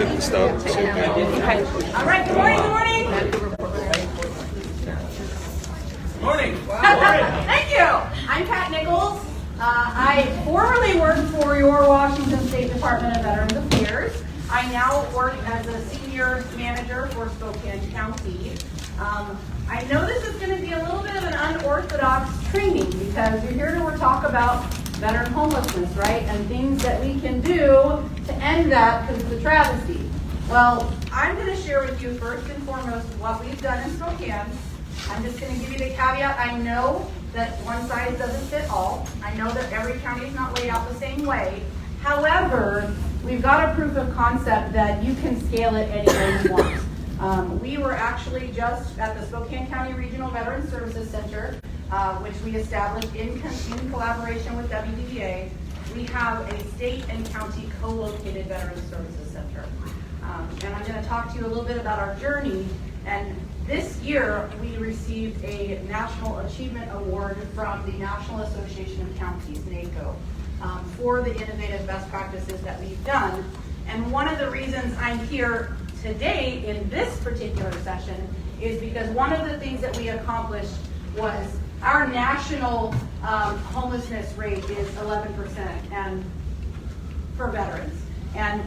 and stuff. So, all right, good morning, Morning. Thank you. I'm Kat Nichols. I formerly worked for your Washington State Department of Veterans Affairs. I now work as a senior manager for Spokane County. I know this is going to be a little bit of an unorthodox training because you're here to talk about veteran homelessness, right? And things that we can do to end that because it's a travesty. Well, I'm going to share with you first and foremost what we've done in Spokane. I'm just going to give you the caveat. I know that one size doesn't fit all. I know that every county is not laid out the same way. However, we've got a proof of concept that you can scale it any way you want. We were actually just at the Spokane County Regional Veterans Services Center, which we established in collaboration with WDVA. We have a state and county co-located Veterans Services Center. And I'm going to talk to you a little bit about our journey. And this year, we received a National Achievement Award from the National Association of Counties, NACO, for the innovative best practices that we've done. And one of the reasons I'm here today in this particular session is because one of the things that we accomplished was our national homelessness rate is 11% and for veterans. And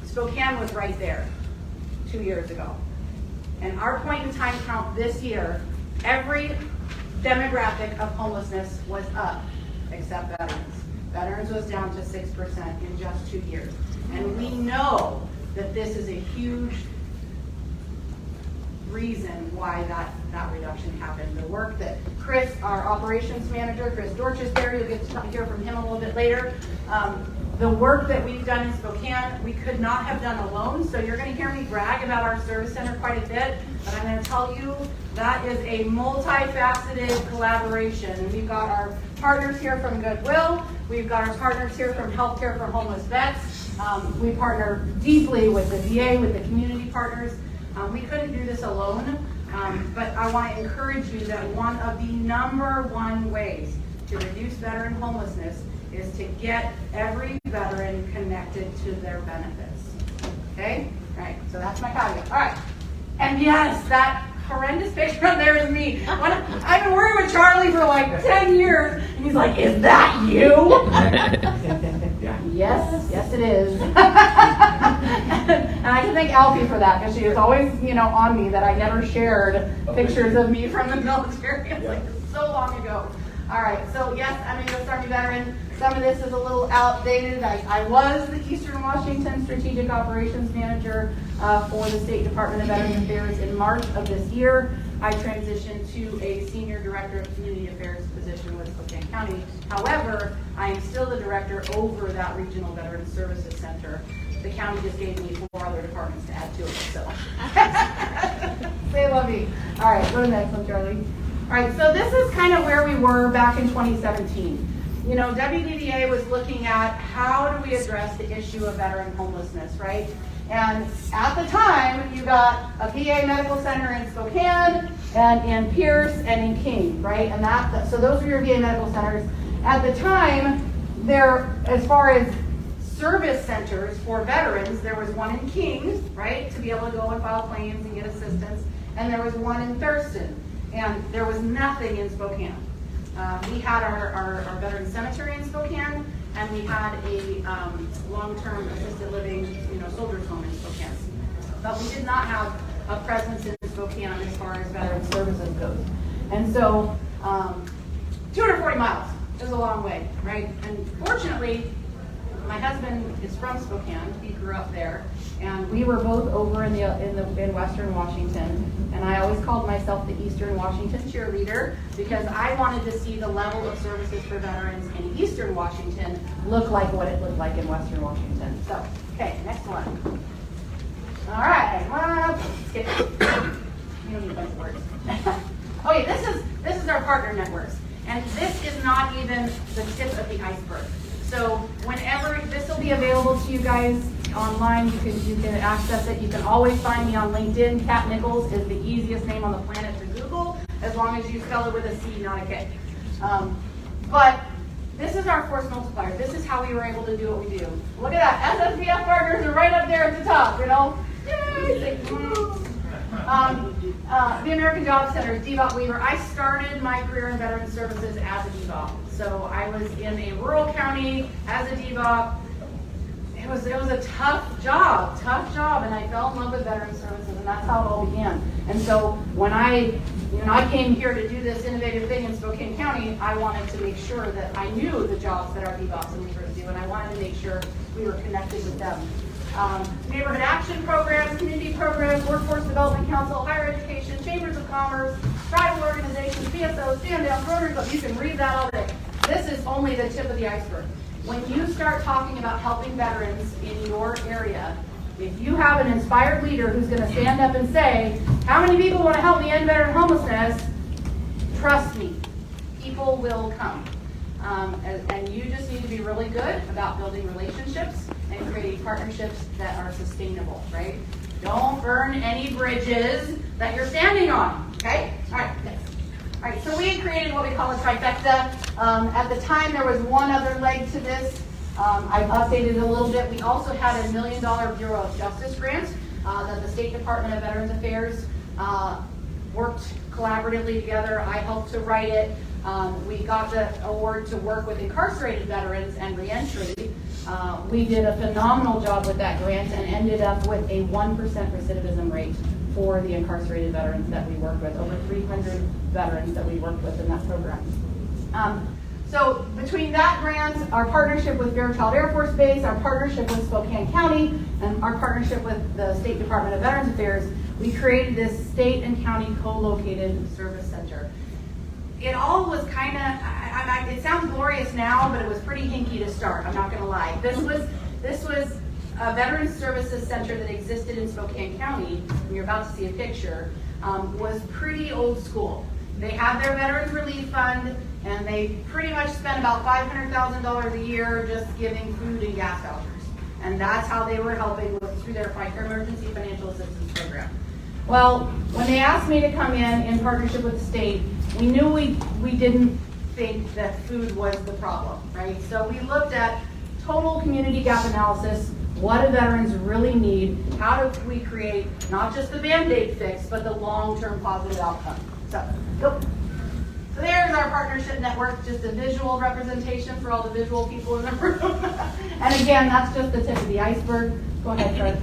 Spokane was right there 2 years ago. And our point in time count this year, every demographic of homelessness was up except veterans. Veterans was down to 6% in just 2 years. And we know that this is a huge reason why that reduction happened. The work that Chris, our operations manager, Chris Dorch is there, you'll get to hear from him a little bit later. The work that we've done in Spokane, we could not have done alone, so you're going to hear me brag about our service center quite a bit, but I'm going to tell you that is a multifaceted collaboration. And we've got our partners here from Goodwill, we've got our partners here from Healthcare for Homeless Vets, we partner deeply with the VA, with the community partners. We couldn't do this alone, but I want to encourage you that one of the #1 ways to reduce veteran homelessness is to get every veteran connected to their benefits. Okay? All right, so that's my caveat. All right. And yes, that horrendous picture up there is me. I've been working with Charlie for like 10 years, and he's like, "Is that you?" Yes, it is. And I can thank Alfie for that, because she was always, on me that I never shared pictures of me from the military. It's like so long ago. All right, so yes, I'm a U.S. Army veteran. Some of this is a little outdated. I was the Eastern Washington Strategic Operations Manager for the State Department of Veterans Affairs in March of this year. I transitioned to a Senior Director of Community Affairs position with Spokane County. However, I am still the director over that Regional Veterans Services Center. The county just gave me 4 other departments to add to it, so. Say love me. All right, go to the next one, Charlie. All right, so this is kind of where we were back in 2017. WDVA was looking at how do we address the issue of veteran homelessness, right? And at the time, you got a VA medical center in Spokane and in Pierce and in King, right? And so those were your VA medical centers. At the time, as far as service centers for veterans, there was one in King, right, to be able to go and file claims and get assistance, and there was one in Thurston, and there was nothing in Spokane. We had our veteran cemetery in Spokane, and we had a long-term assisted living, soldiers home in Spokane. But we did not have a presence in Spokane as far as veteran services goes. And so 240 miles is a long way, right? And fortunately, my husband is from Spokane. He grew up there, and we were both over in Western Washington. And I always called myself the Eastern Washington cheerleader because I wanted to see the level of services for veterans in Eastern Washington look like what it looked like in Western Washington. So, okay, next one. All right, let's skip it. You don't need a bunch of words. Okay, this is our partner networks, and this is not even the tip of the iceberg. So whenever this will be available to you guys online, you can access it. You can always find me on LinkedIn. Kat Nichols is the easiest name on the planet to Google, as long as you spell it with a C, not a K. But this is our force multiplier. This is how we were able to do what we do. Look at that. SSBF partners are right up there at the top, you know. Yay! The American Job Center, DBOP Weaver. I started my career in Veterans Services as a DBOP. So I was in a rural county as a DBOP. It was a tough job, and I fell in love with Veterans Services, and that's how it all began. And so when I came here to do this innovative thing in Spokane County, I wanted to make sure that I knew the jobs that our DBOPs and leaders do, and I wanted to make sure we were connected with them. Neighborhood action programs, community programs, workforce development council, higher education, chambers of commerce, tribal organizations, PSOs, stand-downs, Rotary Club. You can read that all day. This is only the tip of the iceberg. When you start talking about helping veterans in your area, if you have an inspired leader who's going to stand up and say, how many people want to help me end veteran homelessness? Trust me, people will come. And you just need to be really good about building relationships and creating partnerships that are sustainable, right? Don't burn any bridges that you're standing on, okay? All right, next. All right, so we had created what we call a trifecta. At the time, there was one other leg to this. I've updated it a little bit. We also had a $1 million Bureau of Justice grant that the State Department of Veterans Affairs worked collaboratively together. I helped to write it. We got the award to work with incarcerated veterans and reentry. We did a phenomenal job with that grant and ended up with a 1% recidivism rate for the incarcerated veterans that we worked with, over 300 veterans that we worked with in that program. So between that grant, our partnership with Fairchild Air Force Base, our partnership with Spokane County, and our partnership with the State Department of Veterans Affairs, we created this state and county co-located service center. It all was kind of, it sounds glorious now, but it was pretty hinky to start, I'm not going to lie. This was a Veterans Services Center that existed in Spokane County, and you're about to see a picture, was pretty old school. They had their Veterans Relief Fund, and they pretty much spent about $500,000 a year just giving food and gas vouchers. And that's how they were helping through their emergency financial assistance program. Well, when they asked me to come in partnership with the state, we knew we didn't think that food was the problem, right? So we looked at total community gap analysis. What do veterans really need? How do we create not just the Band-Aid fix, but the long-term positive outcome? So there's our partnership network, just a visual representation for all the visual people in the room. And again, that's just the tip of the iceberg. Go ahead, Fred.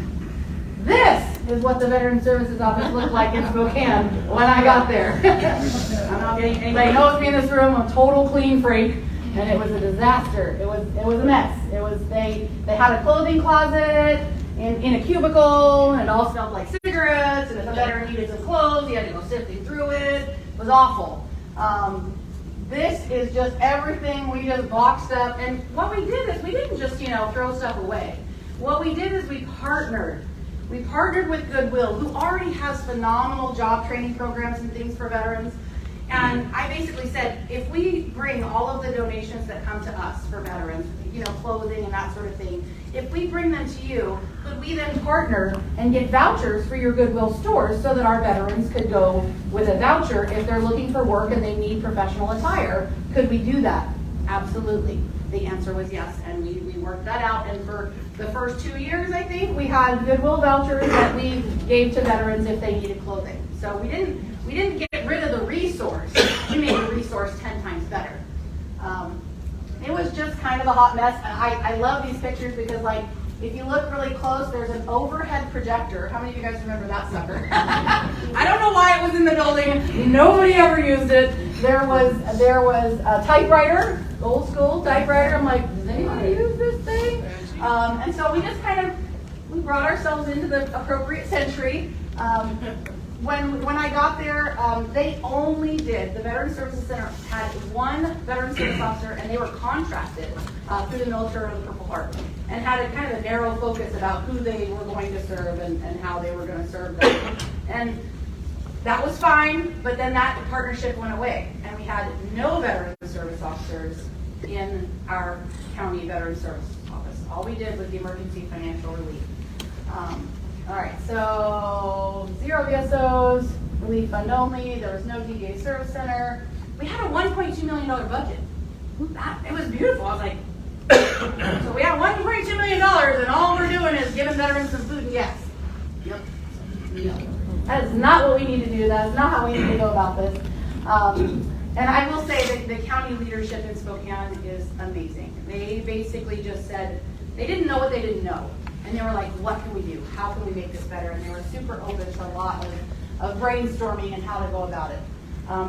This is what the Veterans Services Office looked like in Spokane when I got there. I don't know if anybody knows me in this room. I'm a total clean freak, and it was a disaster. It was a mess. They had a clothing closet in a cubicle, and it all smelled like cigarettes. And if a veteran needed some clothes, he had to go sifting through it. It was awful. This is just everything we just boxed up. And what we did is we didn't just throw stuff away. What we did is we partnered. We partnered with Goodwill, who already has phenomenal job training programs and things for veterans. And I basically said, if we bring all of the donations that come to us for veterans, clothing and that sort of thing, if we bring them to you, could we then partner and get vouchers for your Goodwill stores so that our veterans could go with a voucher if they're looking for work and they need professional attire? Could we do that? Absolutely. The answer was yes, and we worked that out. And for the first 2 years, I think, we had Goodwill vouchers that we gave to veterans if they needed clothing. So we didn't get rid of the resource. We made the resource 10 times better. It was just kind of a hot mess. I love these pictures because, if you look really close, there's an overhead projector. How many of you guys remember that sucker? I don't know why it was in the building. Nobody ever used it. There was a typewriter, old school typewriter. I'm like, does anybody use this thing? And so we just we brought ourselves into the appropriate century. When I got there, the Veterans Services Center had one veteran service officer, and they were contracted through the military or the Purple Heart, and had a kind of a narrow focus about who they were going to serve and how they were going to serve them. And that was fine, but then that partnership went away, and we had no veteran service officers in our county veteran service office. All we did was the emergency financial relief. All right, so 0 VSOs, relief fund only. There was no DGA service center. We had a $1.2 million budget. it was beautiful. I was like, so we have $1.2 million and all we're doing is giving veterans some food and gas. Yep. That is not what we need to do. That is not how we need to go about this. And I will say that the county leadership in Spokane is amazing. They basically just said, they didn't know what they didn't know. And they were like, what can we do? How can we make this better? And they were super open to a lot of brainstorming and how to go about it.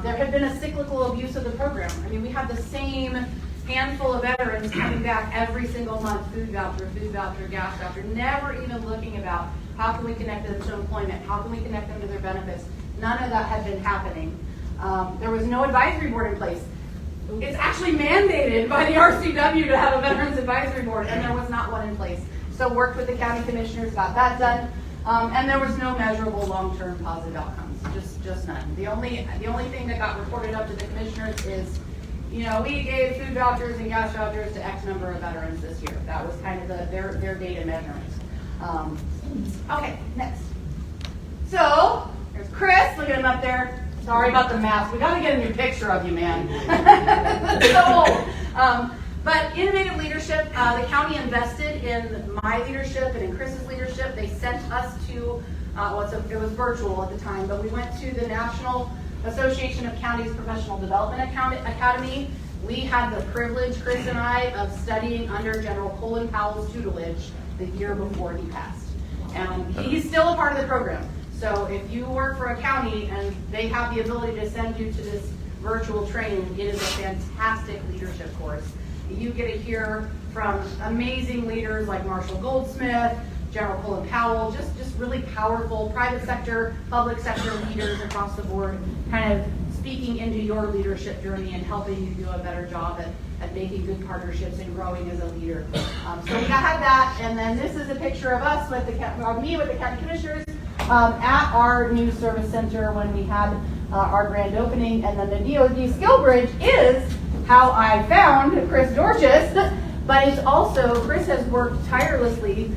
There had been a cyclical abuse of the program. I mean, we had the same handful of veterans coming back every single month, food voucher, gas voucher, never even looking about how can we connect them to employment, how can we connect them to their benefits. None of that had been happening. There was no advisory board in place. It's actually mandated by the RCW to have a Veterans Advisory Board, and there was not one in place. So worked with the county commissioners, got that done, and there was no measurable long-term positive outcomes, just none. The only thing that got reported up to the commissioners is, you know, we gave food vouchers and gas vouchers to X number of veterans this year. That was kind of their data measurement. Okay, next. So there's Chris. Look at him up there. Sorry about the mask. We got to get a new picture of you, man. That's so old. But innovative leadership, the county invested in my leadership and in Chris's leadership. They sent us to, it was virtual at the time, but we went to the National Association of Counties Professional Development Academy. We had the privilege, Chris and I, of studying under General Colin Powell's tutelage the year before he passed. And he's still a part of the program. So if you work for a county and they have the ability to send you to this virtual training, it is a fantastic leadership course. You get to hear from amazing leaders like Marshall Goldsmith, General Colin Powell, just really powerful private sector, public sector leaders across the board, kind of speaking into your leadership journey and helping you do a better job at making good partnerships and growing as a leader. So we had that, and then this is a picture of us with me with the county commissioners at our new service center when we had our grand opening, and then the DOD Skill Bridge is how I found Chris Dorchis, but it's also, Chris has worked tirelessly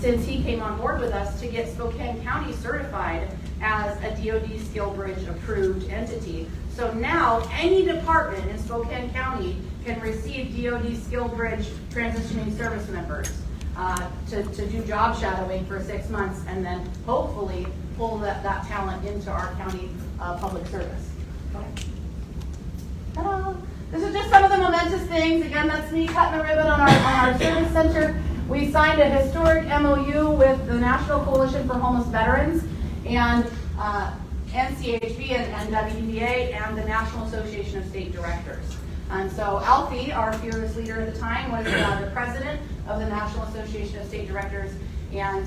since he came on board with us to get Spokane County certified as a DOD Skill Bridge approved entity. So now any department in Spokane County can receive DOD Skill Bridge transitioning service members to do job shadowing for 6 months and then hopefully pull that talent into our county public service. Okay. Ta-da. This is just some of the momentous things. Again, that's me cutting the ribbon on our service center. We signed a historic MOU with the National Coalition for Homeless Veterans and NCHB and WDVA and the National Association of State Directors. And so Alfie, our fearless leader at the time, was the president of the National Association of State Directors, and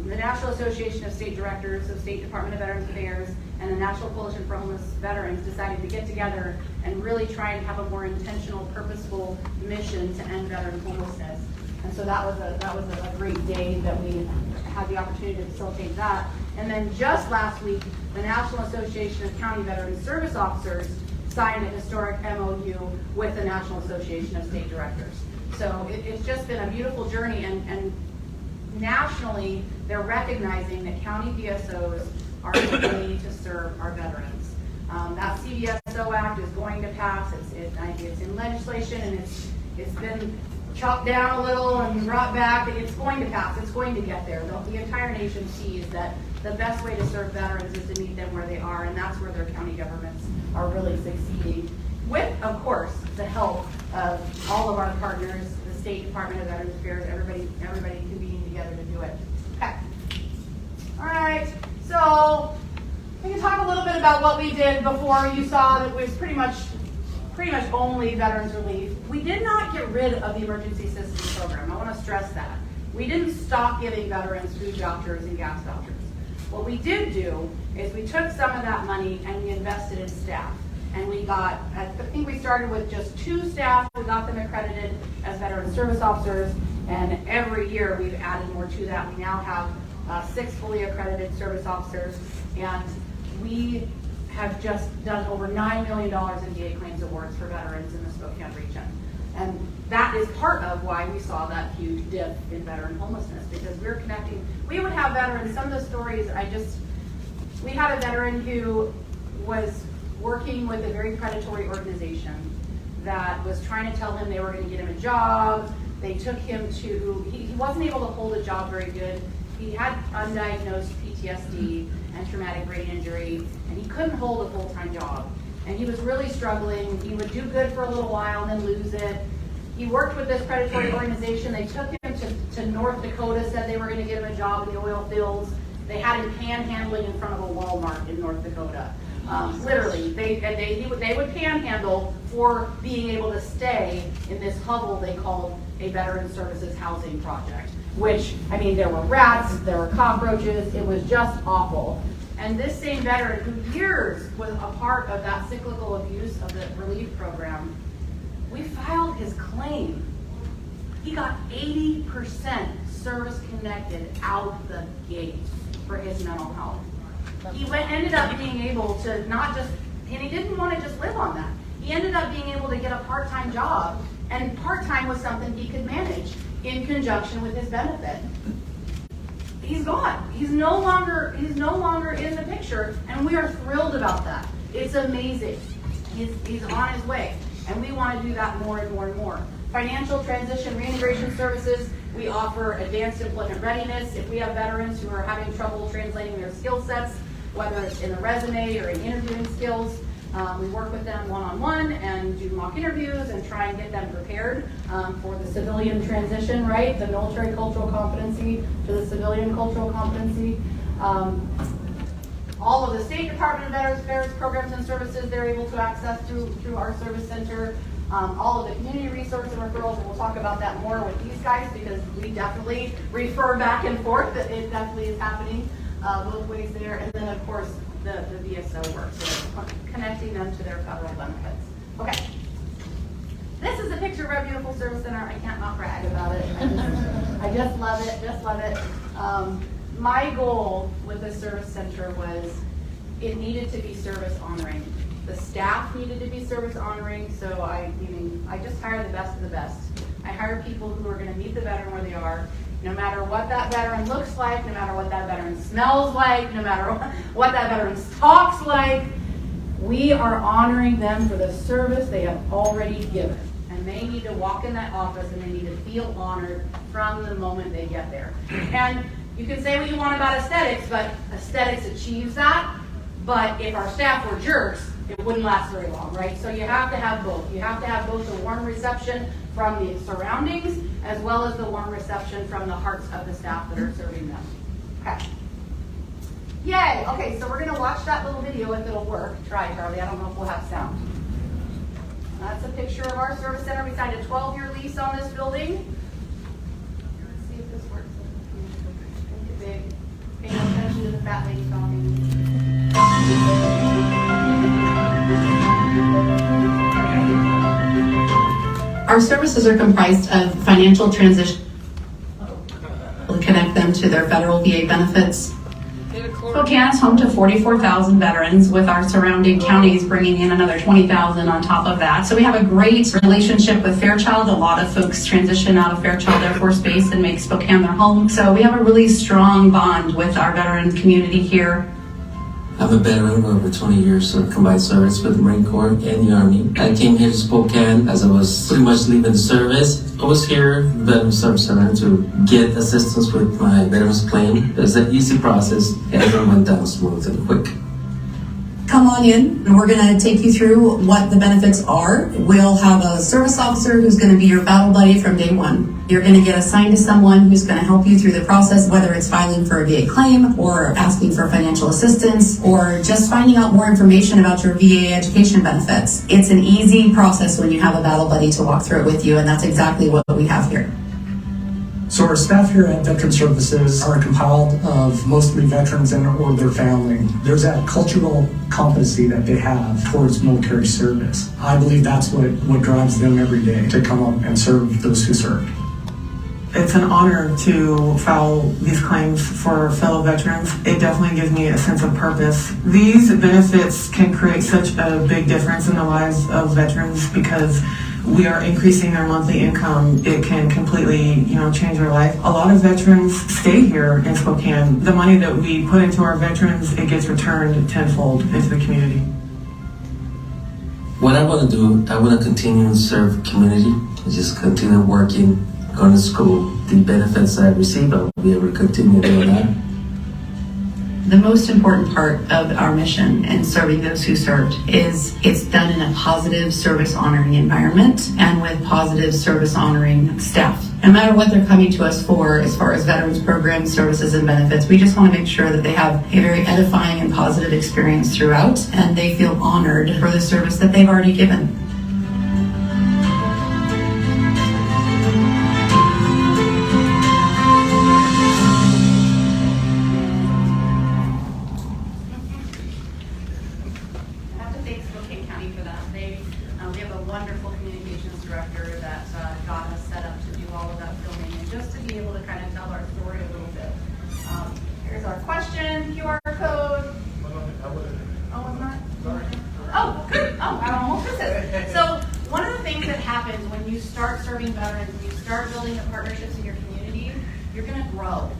the National Association of State Directors of State Department of Veterans Affairs and the National Coalition for Homeless Veterans decided to get together and really try and have a more intentional, purposeful mission to end veteran homelessness. And so that was a great day that we had the opportunity to facilitate that. And then just last week, the National Association of County Veteran Service Officers signed a historic MOU with the National Association of State Directors. So it's just been a beautiful journey, and nationally, they're recognizing that county VSOs are ready to serve our veterans. That CVSO Act is going to pass. It's in legislation, and it's been chopped down a little and brought back. It's going to pass. It's going to get there. The entire nation sees that the best way to serve veterans is to meet them where they are, and that's where their county governments are really succeeding, with, of course, the help of all of our partners, the State Department of Veterans Affairs, everybody convening together to do it. Okay. All right. So we can talk a little bit about what we did before. You saw that it was pretty much only veterans relief. We did not get rid of the emergency assistance program. I want to stress that. We didn't stop giving veterans food vouchers and gas vouchers. What we did do is we took some of that money and we invested in staff. And we got, I think we started with just 2 staff. We got them accredited as veteran service officers. And every year we've added more to that. We now have 6 fully accredited service officers. And we have just done over $9 million in VA claims awards for veterans in the Spokane region. And that is part of why we saw that huge dip in veteran homelessness, because we're connecting. We would have veterans, some of the stories we had a veteran who was working with a very predatory organization that was trying to tell him they were going to get him a job. They took him to, he wasn't able to hold a job very good. He had undiagnosed PTSD and traumatic brain injury, and he couldn't hold a full-time job. And he was really struggling. He would do good for a little while and then lose it. He worked with this predatory organization. They took him to North Dakota, said they were going to get him a job in the oil fields. They had him panhandling in front of a Walmart in North Dakota. Literally, they would panhandle for being able to stay in this hovel they called a Veteran Services Housing Project. Which, I mean, there were rats, there were cockroaches, it was just awful. And this same veteran, who years was a part of that cyclical abuse of the relief program, we filed his claim. He got 80% service-connected out the gate for his mental health. He ended up being able to not just, and he didn't want to just live on that. He ended up being able to get a part-time job, and part-time was something he could manage in conjunction with his benefit. He's gone. He's no longer in the picture, and we are thrilled about that. It's amazing. He's on his way, and we want to do that more and more and more. Financial transition reintegration services, we offer advanced employment readiness. If we have veterans who are having trouble translating their skill sets, whether it's in a resume or in interviewing skills, we work with them one-on-one and do mock interviews and try and get them prepared for the civilian transition, right? The military cultural competency to the civilian cultural competency. All of the State Department of Veterans Affairs programs and services they're able to access through our service center. All of the community resource and referrals, and we'll talk about that more with these guys because we definitely refer back and forth that it definitely is happening both ways there. And then of course the VSO work, so connecting them to their federal benefits. Okay. This is a picture of our beautiful service center. I can't not brag about it. I just love it, just love it. My goal with the service center was it needed to be service honoring. The staff needed to be service honoring, so I just hire the best of the best. I hire people who are going to meet the veteran where they are, no matter what that veteran looks like, no matter what that veteran smells like, no matter what that veteran talks like. We are honoring them for the service they have already given. And they need to walk in that office and they need to feel honored from the moment they get there. And you can say what you want about aesthetics, but aesthetics achieves that. But if our staff were jerks, it wouldn't last very long, right? So you have to have both. You have to have both the warm reception from the surroundings as well as the warm reception from the hearts of the staff that are serving them. Okay. Yay! Okay, so we're going to watch that little video if it'll work. Try, Charlie. I don't know if we'll have sound. That's a picture of our service center. We signed a 12-year lease on this building. Let's see if this works. Make it big. Pay no attention to the fat lady talking. Our services are comprised of financial transition to connect them to their federal VA benefits. Spokane is home to 44,000 veterans, with our surrounding counties bringing in another 20,000 on top of that. So we have a great relationship with Fairchild. A lot of folks transition out of Fairchild Air Force Base and make Spokane their home. So we have a really strong bond with our veteran community here. I'm a veteran with over 20 years of combined service with the Marine Corps and the Army. I came here to Spokane as I was pretty much leaving the service. I was here at the Veterans Service Center to get assistance with my veterans claim. It was an easy process and everything went down smooth and quick. Come on in, and we're going to take you through what the benefits are. We'll have a service officer who's going to be your battle buddy from day one. You're going to get assigned to someone who's going to help you through the process, whether it's filing for a VA claim or asking for financial assistance or just finding out more information about your VA education benefits. It's an easy process when you have a battle buddy to walk through it with you, and that's exactly what we have here. So our staff here at Veteran Services are compiled of mostly veterans and or their family. There's that cultural competency that they have towards military service. I believe that's what drives them every day to come up and serve those who served. It's an honor to file these claims for fellow veterans. It definitely gives me a sense of purpose. These benefits can create such a big difference in the lives of veterans because we are increasing their monthly income. It can completely, change their life. A lot of veterans stay here in Spokane. The money that we put into our veterans, it gets returned tenfold into the community. What I want to do, I want to continue to serve community, and just continue working, going to school. The benefits I receive, I'll be able to continue doing that. The most important part of our mission in serving those who served is it's done in a positive service honoring environment and with positive service honoring staff. No matter what they're coming to us for as far as veterans programs, services, and benefits, we just want to make sure that they have a very edifying and positive experience throughout and they feel honored for the service that they've already given. We have a wonderful communications director that got us set up to do all of that filming, and just to be able to kind of tell our story a little bit. Here's our question, QR code. Oh, it's not? Oh, good. Oh, I almost missed it. So one of the things that happens when you start serving veterans, when you start building the partnerships in your community, you're going to grow.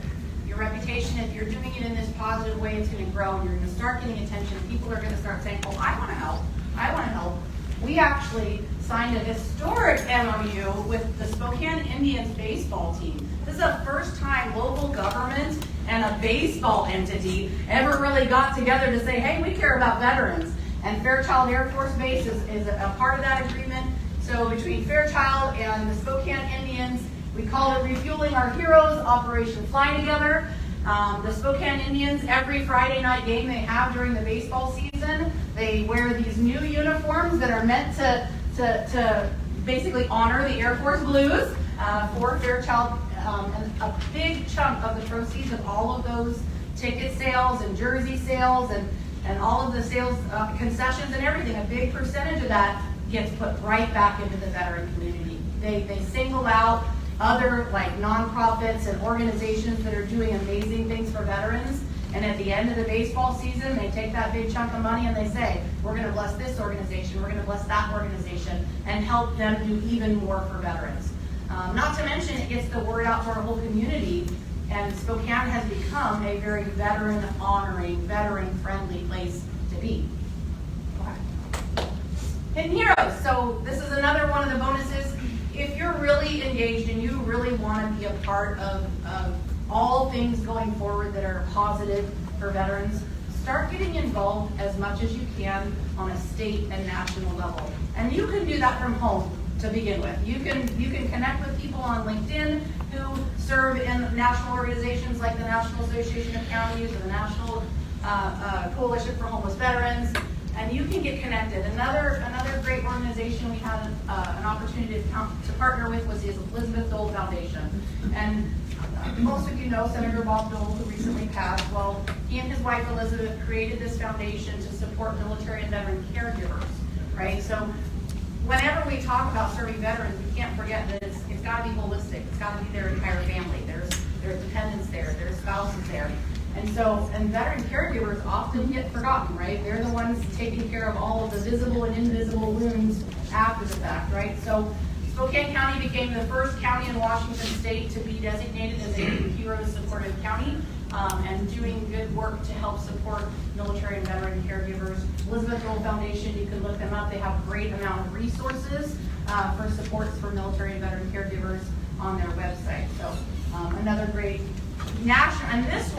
Your reputation, if you're doing it in this positive way, it's going to grow, and you're going to start getting attention. People are going to start saying, oh, I want to help. I want to help. We actually signed a historic MOU with the Spokane Indians baseball team. This is the first time local government and a baseball entity ever really got together to say, hey, we care about veterans. And Fairchild Air Force Base is a part of that agreement. So between Fairchild and the Spokane Indians, we call it Refueling Our Heroes, Operation Fly Together. The Spokane Indians, every Friday night game they have during the baseball season, they wear these new uniforms that are meant to basically honor the Air Force Blues for Fairchild. And a big chunk of the proceeds of all of those ticket sales and jersey sales and all of the sales concessions and everything, a big percentage of that gets put right back into the veteran community. They single out other like nonprofits and organizations that are doing amazing things for veterans, and at the end of the baseball season they take that big chunk of money and they say, we're going to bless this organization, we're going to bless that organization, and help them do even more for veterans. Not to mention it gets the word out to our whole community, and Spokane has become a very veteran honoring, veteran friendly place to be. Hidden Heroes. So this is another one of the bonuses. If you're really engaged and you really want to be a part of all things going forward that are positive for veterans, start getting involved as much as you can on a state and national level. And you can do that from home to begin with. You can connect with people on LinkedIn who serve in national organizations like the National Association of Counties or the National Coalition for Homeless Veterans. And you can get connected. Another great organization we had an opportunity to partner with was the Elizabeth Dole Foundation. And most of you know Senator Bob Dole, who recently passed. Well, he and his wife Elizabeth created this foundation to support military and veteran caregivers, right? So whenever we talk about serving veterans, we can't forget that it's got to be holistic. It's got to be their entire family. There's dependents there. There's spouses there. And veteran caregivers often get forgotten, right? They're the ones taking care of all of the visible and invisible wounds after the fact, right? So Spokane County became the first county in Washington State to be designated as a Heroes Supportive County, and doing good work to help support military and veteran caregivers. Elizabeth Dole Foundation, you can look them up. They have a great amount of resources for supports for military and veteran caregivers on their website. So another great national, and this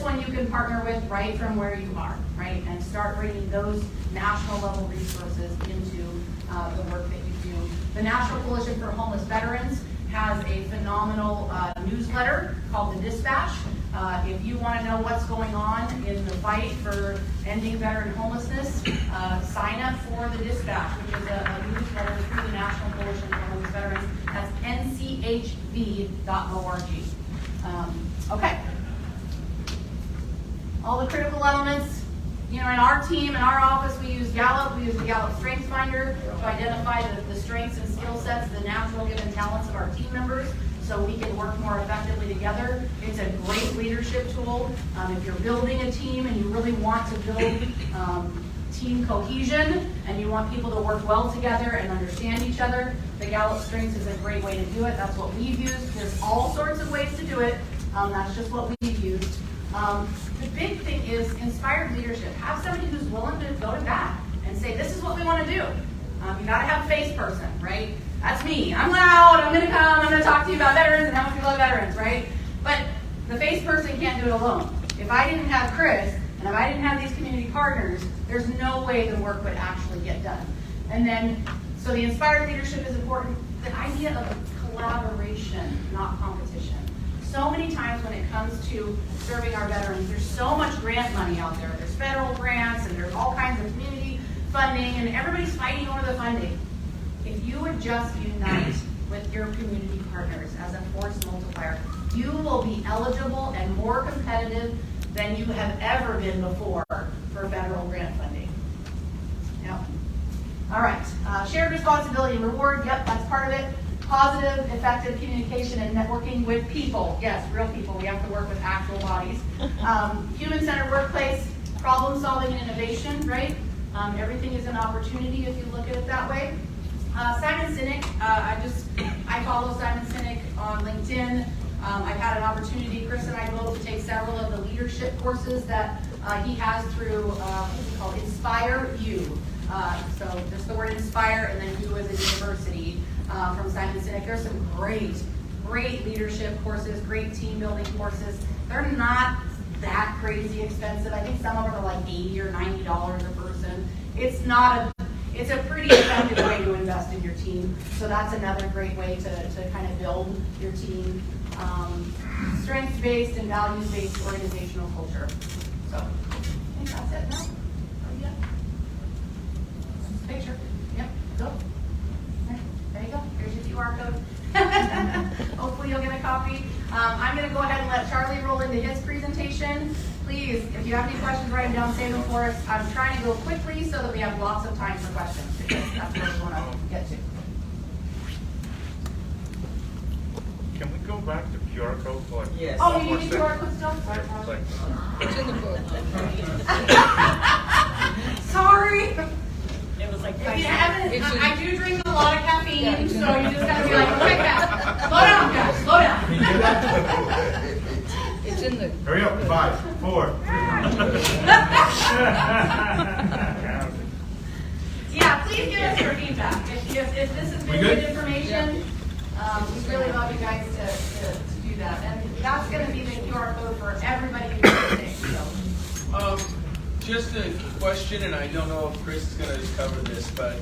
one you can partner with right from where you are, right? And start bringing those national level resources into the work that you do. The National Coalition for Homeless Veterans has a phenomenal newsletter called The Dispatch. If you want to know what's going on in the fight for ending veteran homelessness, sign up for The Dispatch, which is a newsletter through the National Coalition for Homeless Veterans. That's nchv.org. Okay. All the critical elements. You know, in our team, in our office, we use Gallup. We use the Gallup Strengths Finder to identify the strengths and skill sets, the natural given talents of our team members, so we can work more effectively together. It's a great leadership tool. If you're building a team and you really want to build team cohesion and you want people to work well together and understand each other, the Gallup Strengths is a great way to do it. That's what we've used. There's all sorts of ways to do it. That's just what we've used. The big thing is inspired leadership. Have somebody who's willing to go to bat. and say, this is what we want to do. You gotta have a face person, right? That's me. I'm loud, I'm gonna come, I'm gonna talk to you about veterans and how much we love veterans, right? But the face person can't do it alone. If I didn't have Chris, and if I didn't have these community partners, there's no way the work would actually get done. And then, so the inspired leadership is important. The idea of collaboration, not competition. So many times when it comes to serving our veterans, there's so much grant money out there. There's federal grants and there's all kinds of community funding and everybody's fighting over the funding. If you would just unite with your community partners as a force multiplier, you will be eligible and more competitive than you have ever been before for federal grant funding. Yep. All right, shared responsibility and reward, yep, that's part of it. Positive, effective communication and networking with people. Yes, real people, we have to work with actual bodies. Human-centered workplace, problem solving and innovation, right? Everything is an opportunity if you look at it that way. Simon Sinek, I follow Simon Sinek on LinkedIn. I've had an opportunity, Chris and I both, to take several of the leadership courses that he has through, what is it called, Inspire You. So just the word inspire and then you as a university from Simon Sinek. There's some great leadership courses, great team building courses. They're not that crazy expensive. I think some of them are like $80 or $90 a person. It's a pretty effective way to invest in your team. So that's another great way to kind of build your team. Strengths-based and values-based organizational culture. So I think that's it now. Picture. Yep. Go. There you go. Here's your QR code. Hopefully you'll get a copy. I'm going to go ahead and let Charlie roll into his presentation. Please, if you have any questions, write them down, save them for us. I'm trying to go quickly so that we have lots of time for questions because that's what we want to get to. Can we go back to QR code for like? Yes. Oh, you need QR code still? It's in the book. Sorry. It was like If you haven't, I do drink a lot of caffeine, so you just gotta be like, okay, guys, slow down, guys, slow down. it's in the Hurry up, 5, 4. Yeah, please give us your feedback. If this has been good information, we'd really love you guys to do that. And that's gonna be the QR code for everybody who's listening, so. Just a question, and I don't know if Chris is going to cover this, but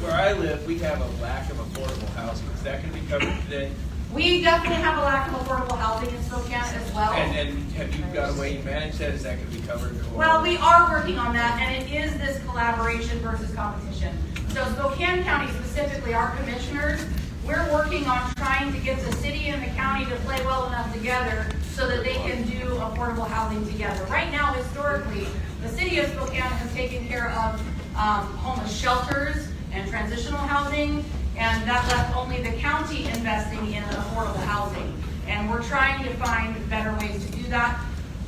where I live, we have a lack of affordable housing. Is that going to be covered today? We definitely have a lack of affordable housing in Spokane as well. And have you got a way you manage that? Is that going to be covered? Or? Well, we are working on that, and it is this collaboration versus competition. So Spokane County specifically, our commissioners, we're working on trying to get the city and the county to play well enough together so that they can do affordable housing together. Right now, historically, the city of Spokane has taken care of homeless shelters and transitional housing, and that left only the county investing in affordable housing. And we're trying to find better ways to do that,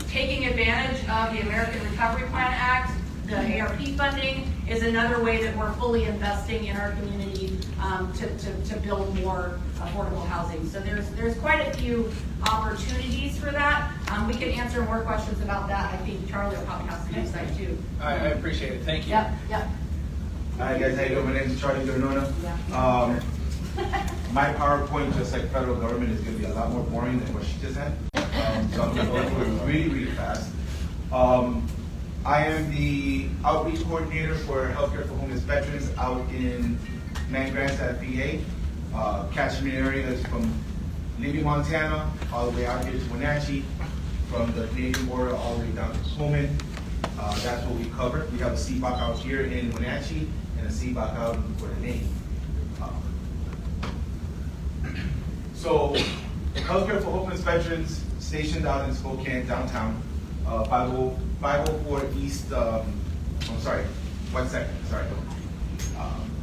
taking advantage of the American Recovery Plan Act. The ARP funding is another way that we're fully investing in our community to build more affordable housing. So there's quite a few opportunities for that. We can answer more questions about that. I think Charlie will probably have some insight too. I appreciate it. Thank you. Yep. Hi guys, how you doing? My name is Charlie Granona. My PowerPoint, just like federal government, is going to be a lot more boring than what she just had. So I'm going to go through it really fast. I am the outreach coordinator for Healthcare for Homeless Veterans out in Land Grants at VA. Catchment area is from Libby, Montana, all the way out here to Wenatchee, from the Canadian border all the way down to Pullman. That's what we cover. We have a CBOC out here in Wenatchee and a CBOC out in Fort Wayne. So, Healthcare for Homeless Veterans stationed out in Spokane, downtown, 504 East, I'm sorry, 1 second, sorry.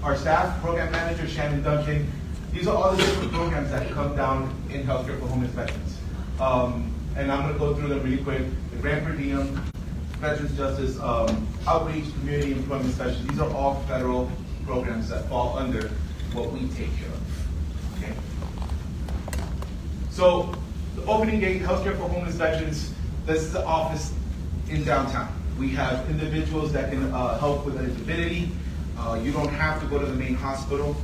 Our staff, program manager, Shannon Duncan, these are all the different programs that come down in Healthcare for Homeless Veterans. And I'm gonna go through them really quick. The Grant Per Diem, Veterans Justice, Outreach, Community Employment Specialists, these are all federal programs that fall under what we take care of, okay? So, the opening gate, Healthcare for Homeless Veterans, this is the office in downtown. We have individuals that can help with eligibility. You don't have to go to the main hospital.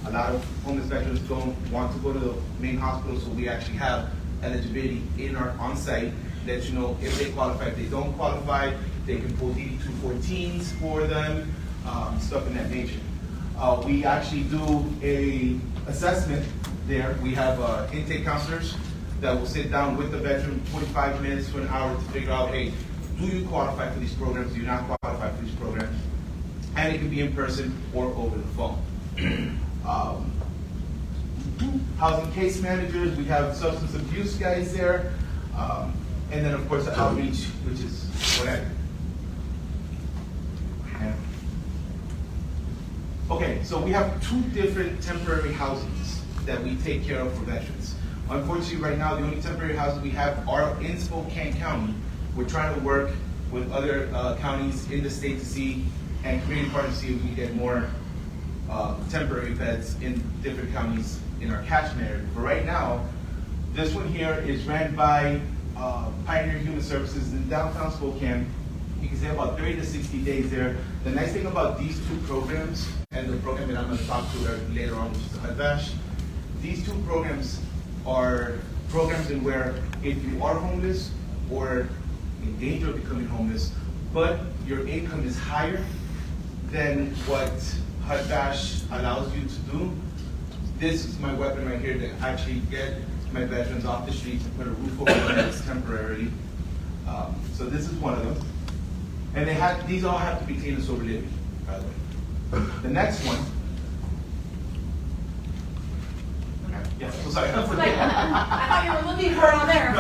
A lot of homeless veterans don't want to go to the main hospital, so we actually have eligibility in our on-site that you know if they qualify, if they don't qualify, they can pull DD-214s for them, stuff in that nature. We actually do a assessment there. We have intake counselors that will sit down with the veteran 45 minutes to an hour to figure out, hey, do you qualify for these programs? Do you not qualify for these programs? And it can be in person or over the phone. Housing case managers, we have substance abuse guys there, and then of course the outreach, which is what I do. Okay, so we have two different temporary housings that we take care of for veterans. Unfortunately, right now, the only temporary houses we have are in Spokane County. We're trying to work with other counties in the state to see, and community partners to see if we can get more temporary beds in different counties in our catchment area. But right now, this one here is ran by Pioneer Human Services in downtown Spokane. You can say about 30 to 60 days there. The nice thing about these two programs, and the program that I'm going to talk to later on, which is the HUD Bash, these two programs are programs in where if you are homeless or in danger of becoming homeless, but your income is higher than what HUD Bash allows you to do, this is my weapon right here to actually get my veterans off the streets and put a roof over their heads temporarily. So this is one of them. And these all have to be clean and sober living, by the way. The next one. Yeah, so sorry. I thought you were looking for it on there.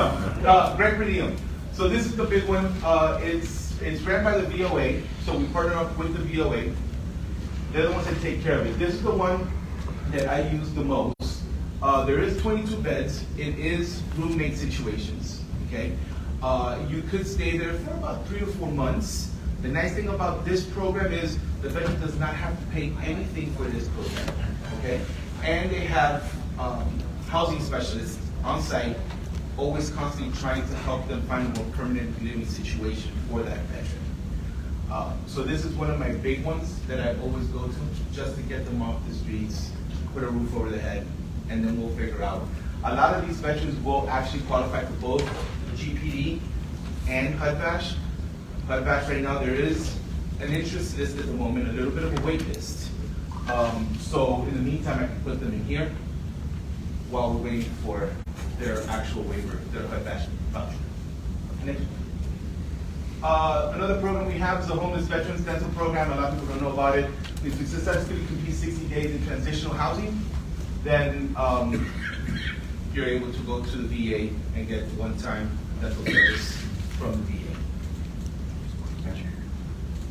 No, Greg per diem. So this is the big one. It's ran by the VOA, so we partner up with the VOA. They're the ones that take care of it. This is the one that I use the most. There is 22 beds. It is roommate situations, okay? You could stay there for about 3 or 4 months. The nice thing about this program is the veteran does not have to pay anything for this program, okay? And they have housing specialists on site, always constantly trying to help them find a more permanent living situation for that veteran. So this is one of my big ones that I always go to just to get them off the streets, put a roof over their head, and then we'll figure out. A lot of these veterans will actually qualify for both GPD and HUD Bash. HUD Bash right now, there is an interest list at the moment, a little bit of a wait list. So in the meantime, I can put them in here while we're waiting for their actual waiver, their HUD Bash voucher. Next. Another program we have is the Homeless Veterans Dental Program. A lot of people don't know about it. If we successfully complete 60 days in transitional housing, then you're able to go to the VA and get one-time dental service from the VA.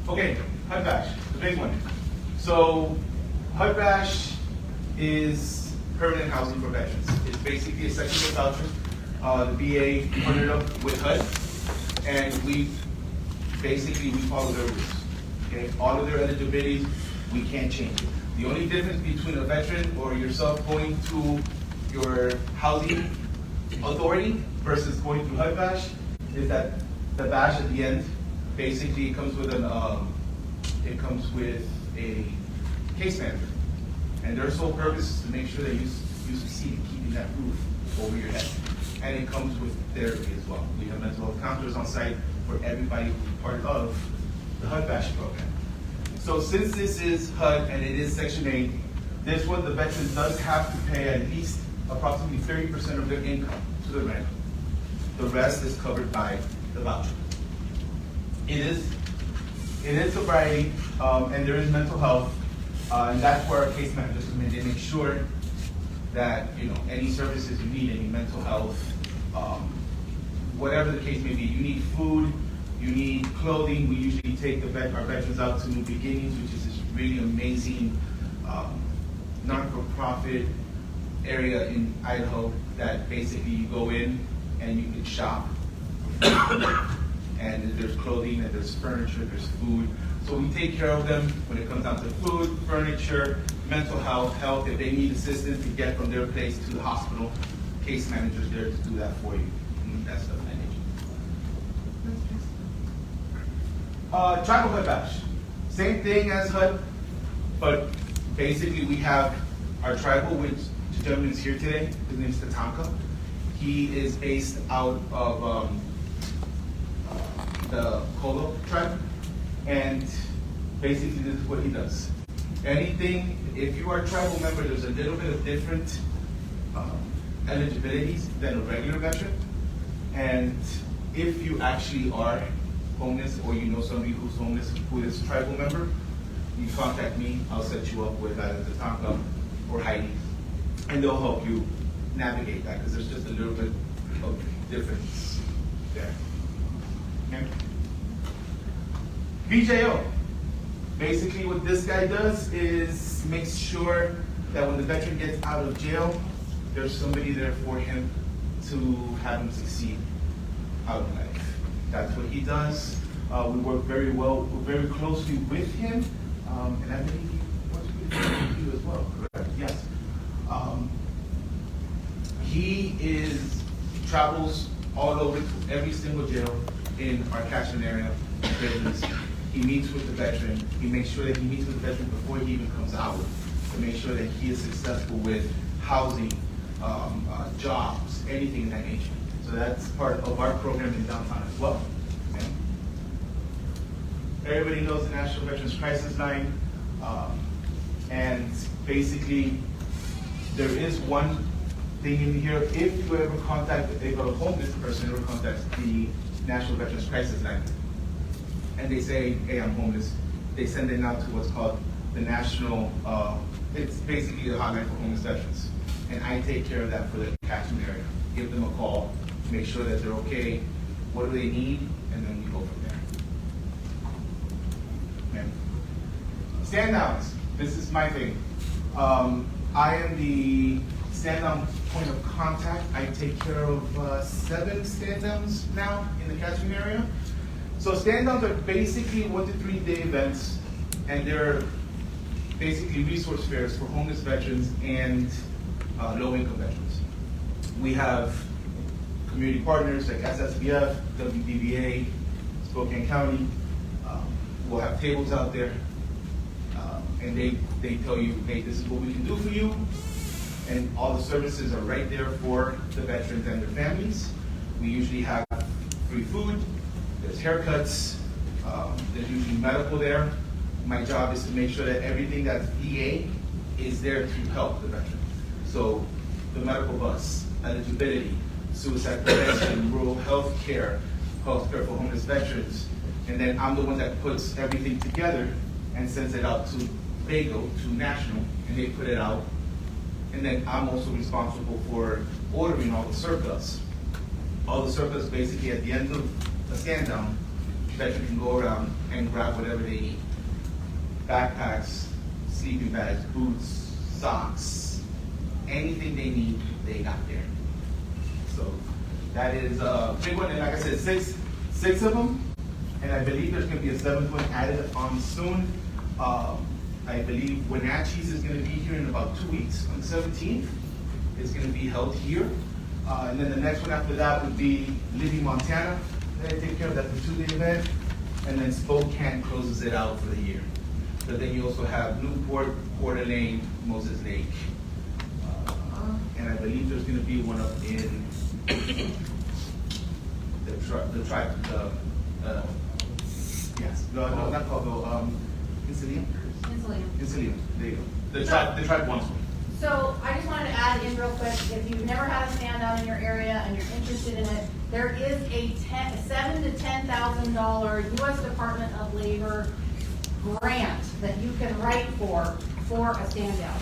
Okay, HUD Bash, the big one. So HUD Bash is permanent housing for veterans. It's basically a second voucher. The VA partnered up with HUD, and we follow their rules. Okay, all of their eligibility, we can't change it. The only difference between a veteran or yourself going to your housing authority versus going through HUD Bash is that the bash at the end basically comes with a case manager, and their sole purpose is to make sure that you succeed in keeping that roof over your head. And it comes with therapy as well. We have mental health counselors on site for everybody who's part of the HUD Bash program. So since this is HUD and it is Section 8, this one, the veteran does have to pay at least approximately 30% of their income to the rent. The rest is covered by the voucher. It is sobriety, and there is mental health, and that's where our case managers come in. They make sure that any services you need, any mental health, whatever the case may be. You need food, you need clothing. We usually take our veterans out to New Beginnings, which is this really amazing non-for-profit area in Idaho that basically you go in and you can shop. And there's clothing, and there's furniture, there's food. So we take care of them when it comes down to food, furniture, mental health. If they need assistance to get from their place to the hospital, case managers there to do that for you. And that's stuff I need. Tribal HUD badge. Same thing as HUD, but basically we have our tribal, which the gentleman is here today. His name is Tatanka. He is based out of the Kolo tribe, and basically this is what he does. Anything, if you are a tribal member, there's a little bit of different eligibilities than a regular veteran. And if you actually are homeless, or you know somebody who's homeless who is a tribal member, you contact me. I'll set you up with either Tatanka or Heidi, and they'll help you navigate that, because there's just a little bit of difference there. Okay. VJO. Basically what this guy does is makes sure that when the veteran gets out of jail, there's somebody there for him to have him succeed out of life. That's what he does. We work very closely with him, and I believe he works with you as well, correct? Yes. He travels all over to every single jail in our catchment area, prisons. He meets with the veteran. He makes sure that he meets with the veteran before he even comes out, to make sure that he is successful with housing, jobs, anything of that nature. So that's part of our program in downtown as well. Okay? Everybody knows the National Veterans Crisis Line, and basically there is one thing in here. If you ever if a homeless person ever contacts the National Veterans Crisis Line, and they say, hey, I'm homeless, they send it out to what's called the National, it's basically a hotline for homeless veterans. And I take care of that for the catchment area. Give them a call, make sure that they're okay, what do they need, and then we go from there. Okay. Stand downs, this is my thing. I am the stand down point of contact. I take care of 7 stand downs now in the catchment area. So stand downs are basically 1 to 3 day events, and they're basically resource fairs for homeless veterans and low-income veterans. We have community partners like SSBF, WDVA, Spokane County. We'll have tables out there, and they tell you, hey, this is what we can do for you, and all the services are right there for the veterans and their families. We usually have free food, there's haircuts, there's usually medical there. My job is to make sure that everything that's VA is there to help the veteran. So the medical bus, eligibility, suicide prevention, rural health care for homeless veterans. And then I'm the one that puts everything together and sends it out to BAGO, to National, and they put it out. And then I'm also responsible for ordering all the surplus. All the surplus basically at the end of a stand down, the veteran can go around and grab whatever they need. Backpacks, sleeping bags, boots, socks, anything they need, they got there. So that is a big one, and like I said, six of them, and I believe there's going to be a 7th one added on soon. I believe Wenatchee's is going to be here in about 2 weeks, on the 17th. It's going to be held here. And then the next one after that would be Libby, Montana. They take care of that, the 2-day event. And then Spokane closes it out for the year. But then you also have Newport, Coeur d'Alene, Moses Lake. And I believe there's going to be one up in the tribe. Yes, no, not Colville. Insulium? Insulium, there you go. The tribe wants one. So I just wanted to add in real quick, if you've never had a stand down in your area and you're interested in it, there is a $7,000 to $10,000 U.S. Department of Labor grant that you can write for a stand down.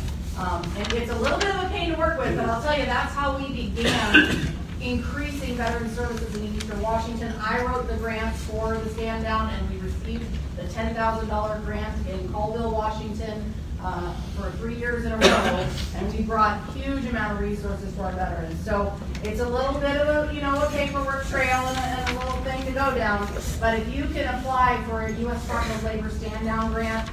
And it's a little bit of a pain to work with, but I'll tell you, that's how we began increasing veteran services in Eastern Washington. I wrote the grants for the stand down, and we received the $10,000 grant in Colville, Washington, for 3 years in a row, and we brought huge amount of resources to our veterans. So it's a little bit of a, a paperwork trail and a little thing to go down, but if you can apply for a U.S. Department of Labor stand-down grant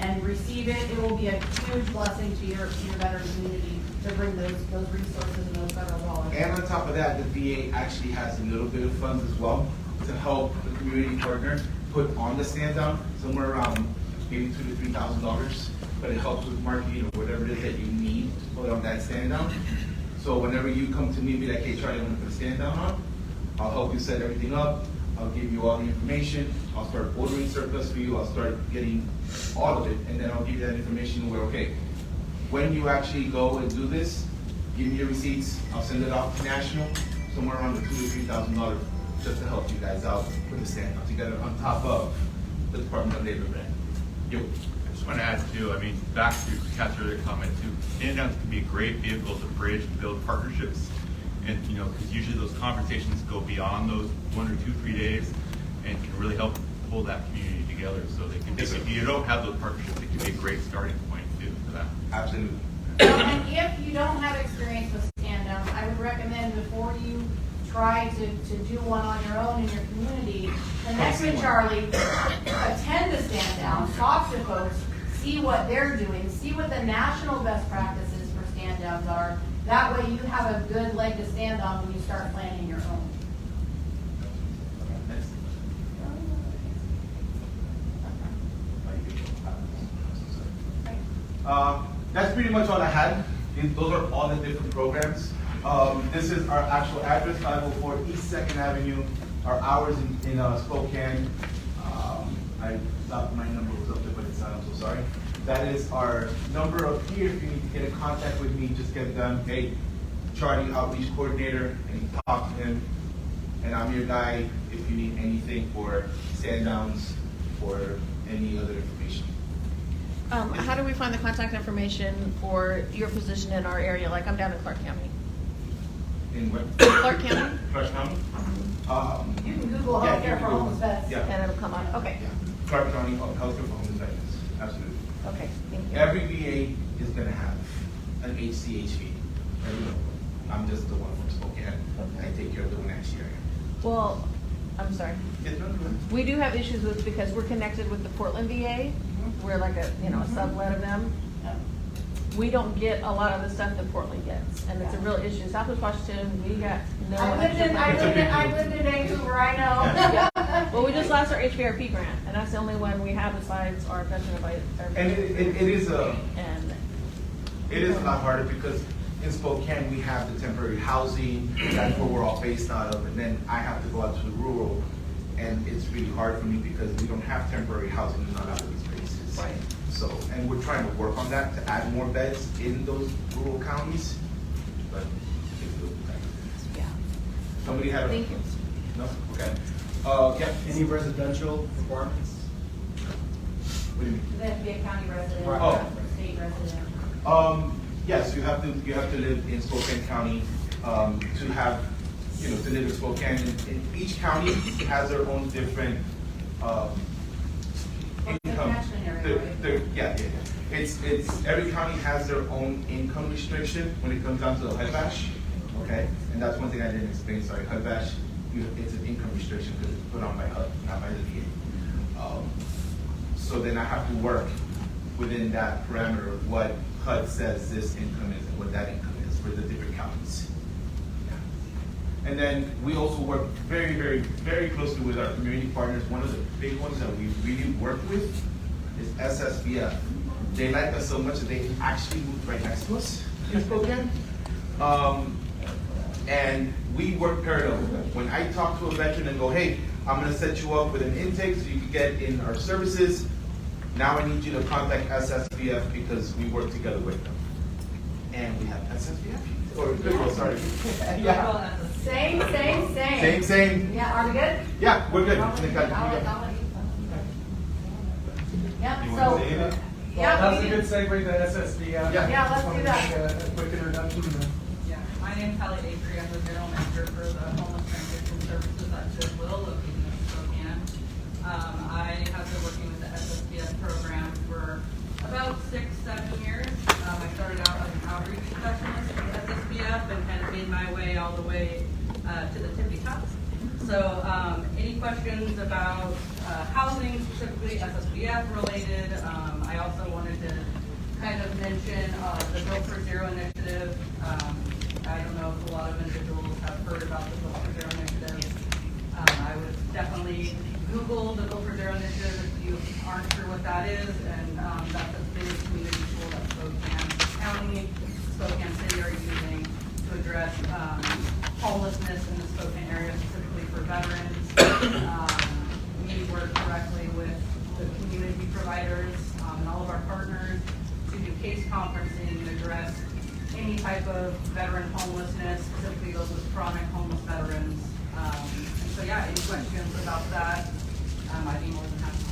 and receive it, it will be a huge blessing to your veteran community to bring those resources and those federal dollars. And on top of that, the VA actually has a little bit of funds as well to help the community partner put on the stand down, somewhere around maybe $2,000 to $3,000, but it helps with marketing or whatever it is that you need to put on that stand down. So whenever you come to me and be like, hey, Charlie, I want to put a stand down on, I'll help you set everything up. I'll give you all the information. I'll start ordering surplus for you. I'll start getting all of it, and then I'll give you that information where, okay, when you actually go and do this, give me your receipts. I'll send it off to National, somewhere around the $2,000 to $3,000, just to help you guys out with the stand down together on top of the Department of Labor grant. Yo. I just want to add too, I mean, back to Kat's earlier comment too, stand-downs can be a great vehicle to bridge and build partnerships. And, you know, because usually those conversations go beyond those 1 or 2, 3 days and can really help pull that community together. So they can, if you don't have those partnerships, it can be a great starting point too for that. Absolutely. And if you don't have experience with stand downs, I would recommend before you try to do one on your own in your community, the next one, Charlie, attend the stand down, talk to folks, see what they're doing, see what the national best practices for stand downs are. That way you have a good leg to stand on when you start planning your own. That's pretty much all I had. Those are all the different programs. This is our actual address, 504 East 2nd Avenue. Our hours in Spokane. I thought my number was up there, but it's not. I'm so sorry. That is our number up here. If you need to get in contact with me, just get them. Hey, Charlie, Outreach Coordinator, and you talk to him. And I'm your guy if you need anything for stand downs or any other information. How do we find the contact information for your position in our area? Like I'm down in Clark County. In what? Clark County? Clark County? You can Google Yeah, healthcare you for can homeless vets. Yeah. And it'll come up. Okay. Yeah. Clark County Healthcare for Homeless Veterans. Absolutely. Okay. Thank you. Every VA is going to have an HCHV. Every one. I'm just the one from Spokane. Okay. I take care of the Wenatchee area. Well, I'm sorry. Yes, no, go ahead. We do have issues with, because we're connected with the Portland VA. We're like a, a sublet of them. We don't get a lot of the stuff that Portland gets, and it's a real issue. Southwest Washington, we got no. I lived in Vancouver, I know. Yeah. Well, we just lost our HVRP grant, and that's the only one we have besides our veteran advice. And it is a And it is a lot harder because in Spokane we have the temporary housing. That's where we're all based out of, and then I have to go out to the rural, and it's really hard for me because we don't have temporary housing in a lot of these places. Right. So, and we're trying to work on that to add more beds in those rural counties, but it's a little tight. yeah. Somebody had a. Thank you. No? Okay. Yeah. Any residential requirements? What do you mean? They have to be a county resident or Oh. a state resident. Yes, you have to live in Spokane County, to have, to live in Spokane. And each county has their own different, income. catchment area, right? Yeah. It's, every county has their own income restriction when it comes down to the HUD-VASH, okay? And that's one thing I didn't explain, sorry, HUD-VASH, it's an income restriction because it's put on by HUD, not by the VA. So then I have to work within that parameter of what HUD says this income is and what that income is for the different counties. Yeah. And then we also work very, very, very closely with our community partners. One of the big ones that we really work with is SSVF. They like us so much that they actually moved right next to us in Spokane. And we work parallel. When I talk to a veteran and go, hey, I'm gonna set you up with an intake so you can get in our services. Now I need you to contact SSVF because we work together with them. And we have SSVF, or Goodwill, sorry. Yeah. Same. Same. Yeah, are we good? Yeah, we're good. I'll let you. Yep, You so, wanna say anything? yeah. That's a we good can- segue to SSD. Yeah. Yeah, let's Just do wanna that. make a quick introduction. Yeah, my name's Kelly Avery. I'm the general manager for the homeless transition services at Goodwill, located in Spokane. I have been working with the SSPS program for about 6-7 years. I started out as an outreach specialist at SSPF and kind of made my way all the way to the tippy top. So any questions about housing, specifically SSPF related? I also wanted to kind of mention the Built for Zero initiative. I don't know if a lot of individuals have heard about the Built for Zero initiative. I would definitely Google the Vote for Dare initiative if you aren't sure what that is, and that's the biggest community tool that Spokane County, Spokane City are using to address homelessness in the Spokane area, specifically for veterans. We work directly with the community providers and all of our partners to do case conferencing and address any type of veteran homelessness, specifically those with chronic homeless veterans. And so, yeah, any questions about that, I'd be more than happy to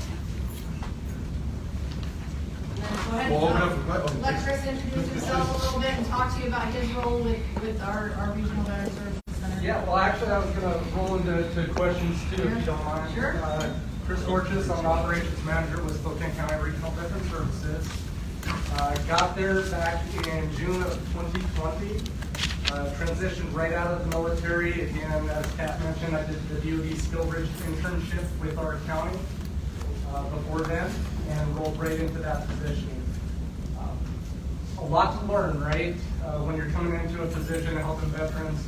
answer. Go ahead. We'll open up for Let Chris introduce himself a little bit and talk to you about his role with our regional veteran services center. Yeah, well, actually, I was gonna roll into questions too, if you don't mind. Sure. Chris Orchis, I'm an operations manager with Spokane County Regional Veteran Services. Got there back in June of 2020. Transitioned right out of the military. Again, as Pat mentioned, I did the DoD Skillbridge internship with our county before then, and rolled right into that position. A lot to learn, right? When you're coming into a position of helping veterans.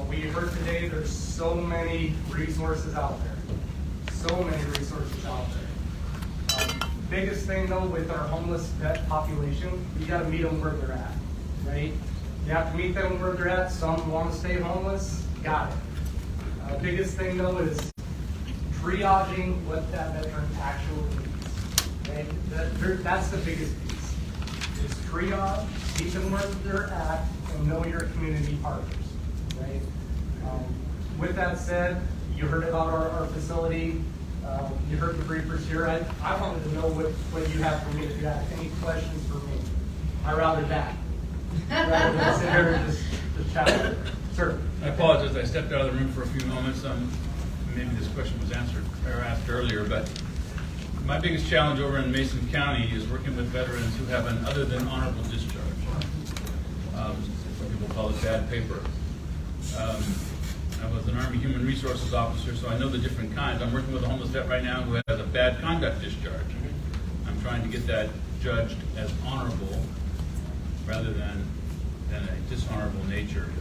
We heard today there's so many resources out there. So many resources out there. Biggest thing though with our homeless vet population, you gotta meet them where they're at, right? You have to meet them where they're at. Some want to stay homeless, got it. Biggest thing though is triaging what that veteran actually needs, right? That's the biggest piece. Is triage, meet them where they're at, and know your community partners, right? With that said, you heard about our facility. You heard the briefers here. I wanted to know what you have for me. If you have any questions for me, I'd rather that. Rather than sit here and just chat. Sir. I apologize. I stepped out of the room for a few moments. Maybe this question was answered or asked earlier, but my biggest challenge over in Mason County is working with veterans who have an other than honorable discharge. Some people call it bad paper. I was an Army Human Resources officer, so I know the different kinds. I'm working with a homeless vet right now who has a bad conduct discharge. I'm trying to get that judged as honorable rather than a dishonorable nature.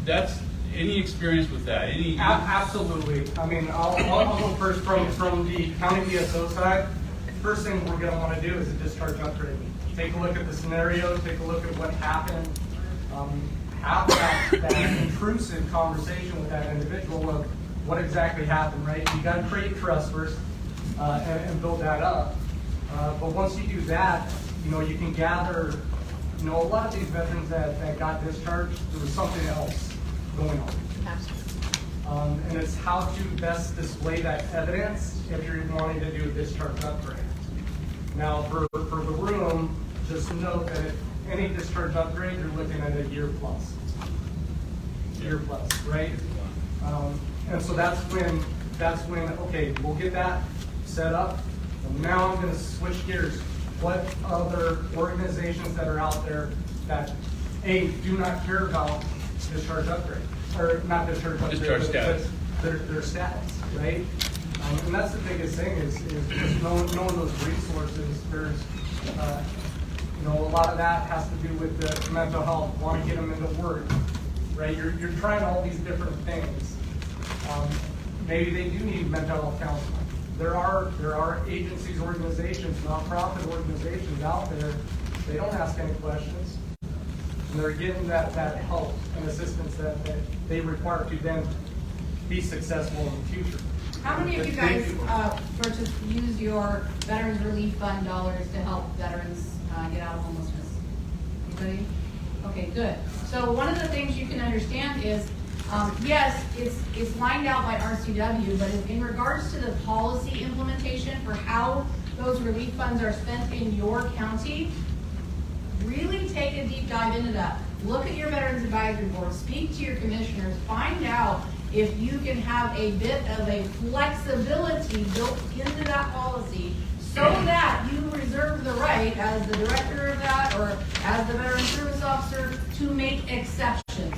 That's any experience with that? Absolutely. I mean, I'll go first from the county VSO side. First thing we're going to want to do is a discharge upgrade. Take a look at the scenario, take a look at what happened. Have that intrusive conversation with that individual of what exactly happened, right? You got to create trust first and build that up. But once you do that, you can gather, a lot of these veterans that got discharged, there was something else going on. And it's how to best display that evidence if you're wanting to do a discharge upgrade. Now, for the room, just note that any discharge upgrade, you're looking at a year plus. Right? And so that's when, okay, we'll get that set up. And now I'm going to switch gears. What other organizations that are out there that, A, do not care about discharge upgrade, or not discharge upgrade, Discharge status. Their status, right? And that's the biggest thing is just knowing those resources. There's, a lot of that has to do with the mental health, want to get them into work, right? You're trying all these different things. Maybe they do need mental health counseling. There are agencies, organizations, nonprofit organizations out there. They don't ask any questions, and they're getting that help and assistance that they require to then be successful in the future. How many of you guys use your Veterans Relief Fund dollars to help veterans get out of homelessness? Anybody? Okay, good. So one of the things you can understand is, yes, it's lined out by RCW, but in regards to the policy implementation for how those relief funds are spent in your county, really take a deep dive into that. Look at your Veterans Advisory Board, speak to your commissioners, find out if you can have a bit of a flexibility built into that policy so that you reserve the right as the director of that or as the veteran service officer to make exceptions.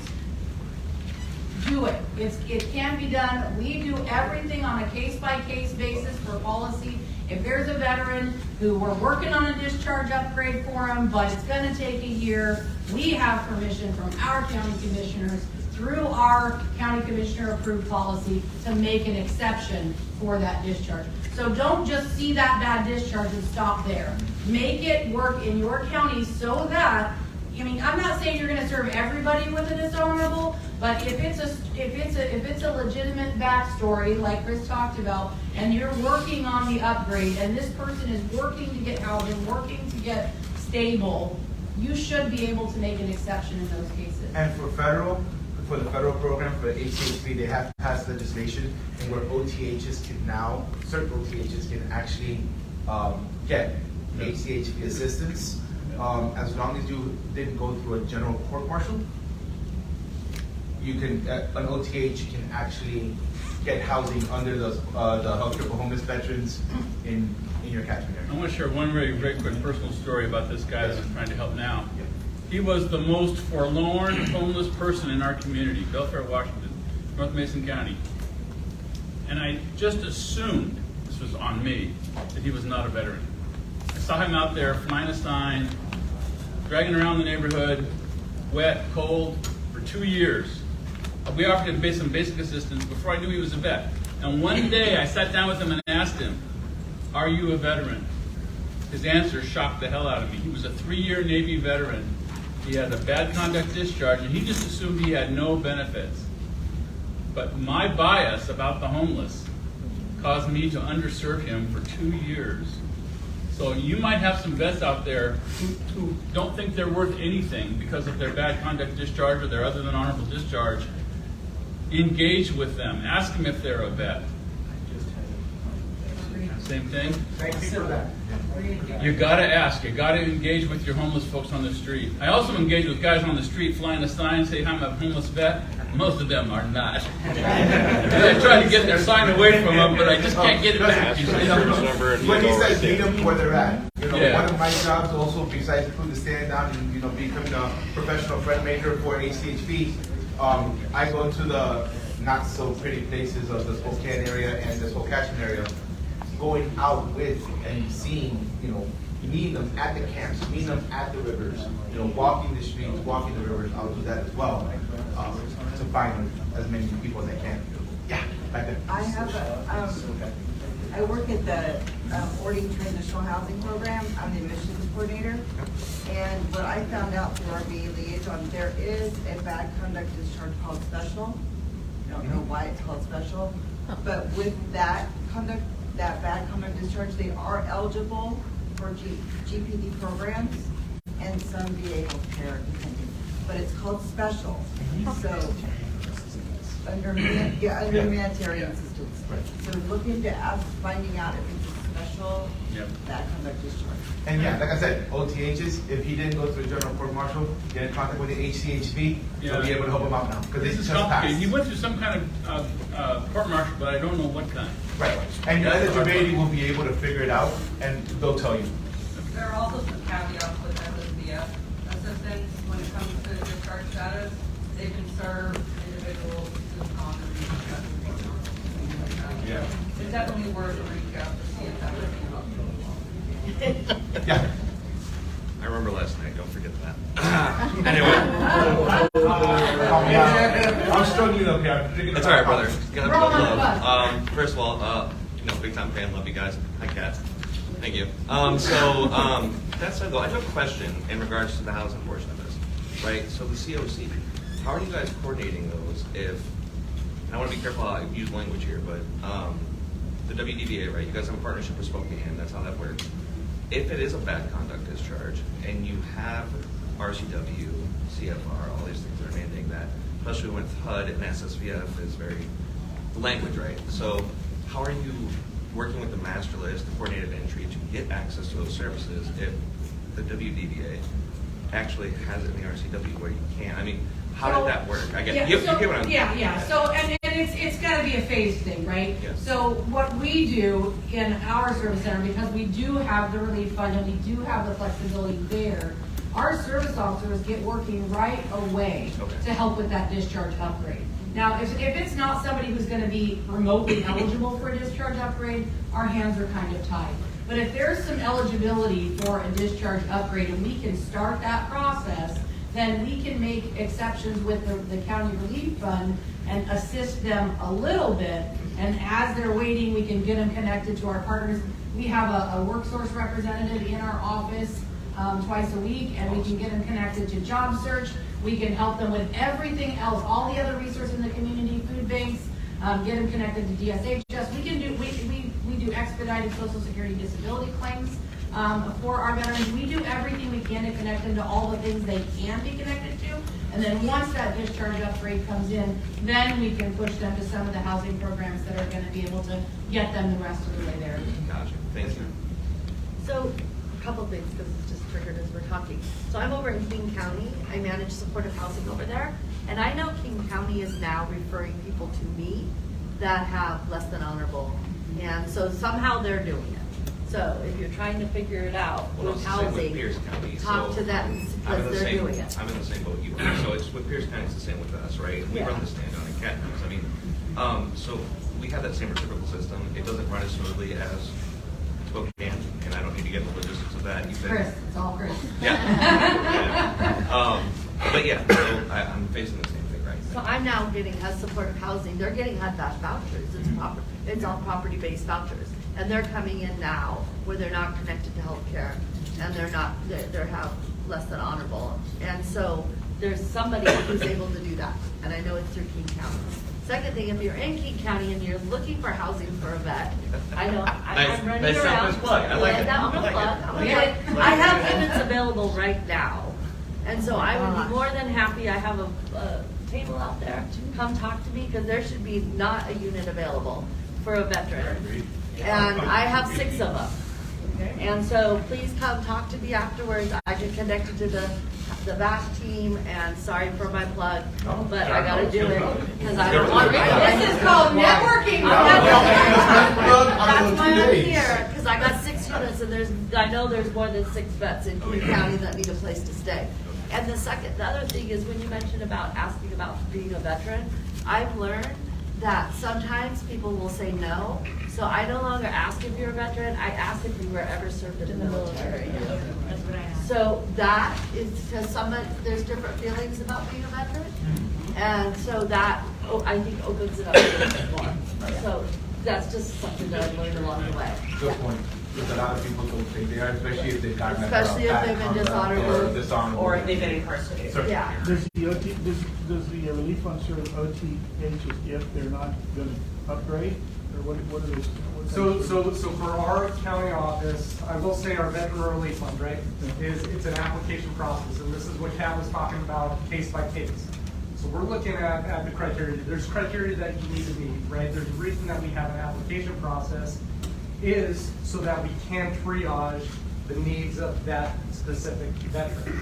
Do it. It can be done. We do everything on a case-by-case basis for policy. If there's a veteran who we're working on a discharge upgrade for him, but it's going to take a year, we have permission from our county commissioners through our county commissioner approved policy to make an exception for that discharge. So don't just see that bad discharge and stop there. Make it work in your county so that, I mean, I'm not saying you're gonna serve everybody with a dishonorable, but if it's a legitimate backstory, like Chris talked about, and you're working on the upgrade, and this person is working to get housing, working to get stable, you should be able to make an exception in those cases. And for the federal program, for HCHP, they have passed legislation and where OTHs can now, certain OTHs can actually get HCHP assistance, as long as you didn't go through a general court martial. You can, an OTH can actually get housing under the healthcare for homeless veterans in your catchment area. I want to share one very quick personal story about this guy that I'm trying to help now. He was the most forlorn homeless person in our community, Belfair, Washington, North Mason County. And I just assumed, this was on me, that he was not a veteran. I saw him out there flying a sign, dragging around the neighborhood, wet, cold, for 2 years. We offered him some basic assistance before I knew he was a vet. And one day I sat down with him and asked him, "Are you a veteran?" His answer shocked the hell out of me. He was a 3-year Navy veteran. He had a bad conduct discharge, and he just assumed he had no benefits. But my bias about the homeless caused me to underserve him for 2 years. So you might have some vets out there who don't think they're worth anything because of their bad conduct discharge or their other than honorable discharge. Engage with them. Ask them if they're a vet. Same thing. Thank you for that. You gotta ask. You gotta engage with your homeless folks on the street. I also engage with guys on the street flying a sign, say I'm a homeless vet. Most of them are not. I try to get their sign away from them, but I just can't get it back. When he says meet them where they're at, Yeah. one of my jobs also, besides including to stand down and becoming a professional friend major for HCHP, I go to the not so pretty places of the Spokane area and the Spokane area, going out with and seeing, meeting them at the camps, meeting them at the rivers, walking the streets, walking the rivers. I'll do that as well to find as many people as I can. Yeah, back there. I have I work at the Ording Transitional Housing Program. I'm the admissions coordinator. And what I found out through our VA liaison, there is a bad conduct discharge called special. I don't know why it's called special, but with that bad conduct discharge, they are eligible for GPD programs and some VA health care, but it's called special. So under humanitarian assistance. So look into finding out if it's a special bad conduct discharge. And yeah, like I said, OTHs, if he didn't go through the general court martial, get in contact with the HCHP, they'll be able to help him out now. Because This it's is just complicated. passed. He went through some kind of court martial, but I don't know what kind. Right. And the other committee will be able to figure it out, and they'll tell you. There are also some caveats with SSVF assistance when it comes to discharge status. They can serve individuals who've gone through things like that. Yeah. It's definitely worth a reach out to see if that would be helpful. Yeah. I remember last night, don't forget that. Anyway. I'm struggling up here. That's all right, brother. Got love. First of all, big time fan, love you guys. Hi, Kat. Thank you. That said, though, I have a question in regards to the housing portion of this, right? So the COC, how are you guys coordinating those if, and I want to be careful how I use language here, but the WDVA, right? You guys have a partnership with Spokane, that's how that works. If it is a bad conduct discharge and you have RCW, CFR, all these things that are mandating that, especially with HUD and SSVF is very language, right? So how are you working with the master list, the coordinated entry to get access to those services if the WDVA actually has it in the RCW where you can't? I mean, how did that work? I get, you get what I'm Yeah. So, and it's got to be a phased thing, right? Yes. So what we do in our service center, because we do have the relief fund and we do have the flexibility there, our service officers get working right away to help with that discharge upgrade. Now, if it's not somebody who's going to be remotely eligible for a discharge upgrade, our hands are kind of tied. But if there's some eligibility for a discharge upgrade and we can start that process, then we can make exceptions with the county relief fund and assist them a little bit. And as they're waiting, we can get them connected to our partners. We have a work source representative in our office twice a week, and we can get them connected to job search. We can help them with everything else, all the other resources in the community, food banks, get them connected to DSHS. We do expedited Social Security disability claims for our veterans. We do everything we can to connect them to all the things they can be connected to. And then once that discharge upgrade comes in, then we can push them to some of the housing programs that are going to be able to get them the rest of the way there. Gotcha, thank you. So, a couple of things, because it's just triggered as we're talking. So I'm over in King County. I manage supportive housing over there. And I know King County is now referring people to me that have less than honorable. And so somehow they're doing it. So if you're trying to figure it out Well, with it's the same with housing, Pierce County. talk So to them I'm in because the they're same- doing it. I'm in the same boat you are. So it's with Pierce County, it's the same with us, right? We Yeah. run the stand down in Catton's. I mean, so we have that same reciprocal system. It doesn't run as smoothly as Spokane, and I don't need to get the logistics of that. You've been- Chris, it's all Chris. Yeah. But yeah, so I'm facing the same thing right So now. I'm now getting HUD supportive housing. They're getting HUD-bash vouchers. It's all property-based vouchers. And they're coming in now where they're not connected to healthcare and they're have less than honorable. And so there's somebody who's able to do that. And I know it's through King County. Second thing, if you're in King County and you're looking for housing for a vet, I know, I'm running nice around. selfless plug. I like it. Yeah, I'm gonna I like plug. it. I'm gonna plug. I have units available right now. And so I would be more than happy, I have a table out there, come talk to me, because there should be not a unit available for a veteran. And I have 6 of them. And so please come talk to me afterwards. I get connected to the VAC team, and sorry for my plug, but I gotta do it, because I don't want. This is called networking. That's why I'm here, because I got 6 units, and I know there's more than 6 vets in King County that need a place to stay. And the other thing is when you mentioned about asking about being a veteran, I've learned that sometimes people will say no. So I no longer ask if you're a veteran, I ask if you were ever served in the military. That's what I asked. So that is because there's different feelings about being a veteran. And so that, I think, opens it up a little bit more. So that's just something that I've learned along the way. Good point. Because a lot of people don't think they are, especially if they've gotten Especially if they've been dishonorable. Or if they've been incarcerated. Yeah. Does the relief fund serve OTHs if they're not going to upgrade, or what are those? So for our county office, I will say our veteran relief fund, right, it's an application process, and this is what Kat was talking about, case by case. So we're looking at the criteria. There's criteria that you need to meet, right? There's a reason that we have an application process is so that we can triage the needs of that specific veteran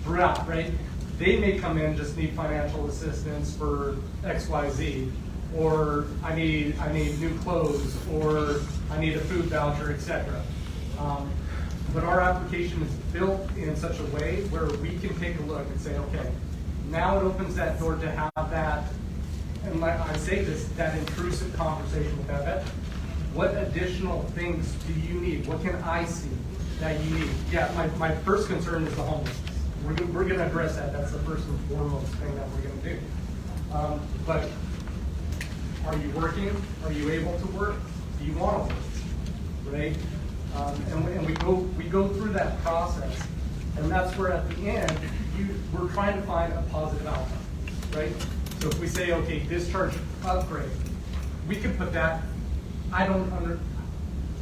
throughout, right? They may come in, just need financial assistance for XYZ, or I need new clothes, or I need a food voucher, etc. But our application is built in such a way where we can take a look and say, okay, now it opens that door to have that, and I say this, that intrusive conversation with that veteran. What additional things do you need? What can I see that you need? Yeah, my first concern is the homelessness. We're going to address that. That's the first and foremost thing that we're going to do. But are you working? Are you able to work? Do you want to work? Right? And we go through that process, and that's where at the end we're trying to find a positive outcome, right? So if we say, okay, discharge upgrade, we could put that. I can't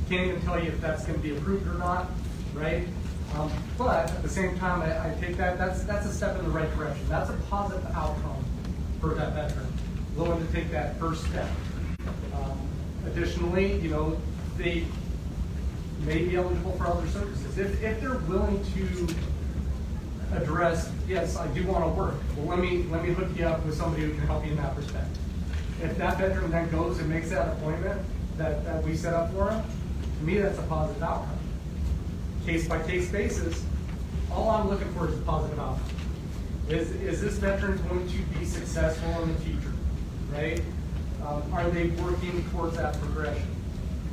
even tell you if that's going to be approved or not, right? But at the same time, I take that's a step in the right direction. That's a positive outcome for that veteran, willing to take that first step. Additionally, they may be eligible for other services. If they're willing to address, yes, I do want to work. Well, let me hook you up with somebody who can help you in that respect. If that veteran then goes and makes that appointment that we set up for him, to me that's a positive outcome. Case by case basis, all I'm looking for is a positive outcome. Is this veteran going to be successful in the future, right? Are they working towards that progression?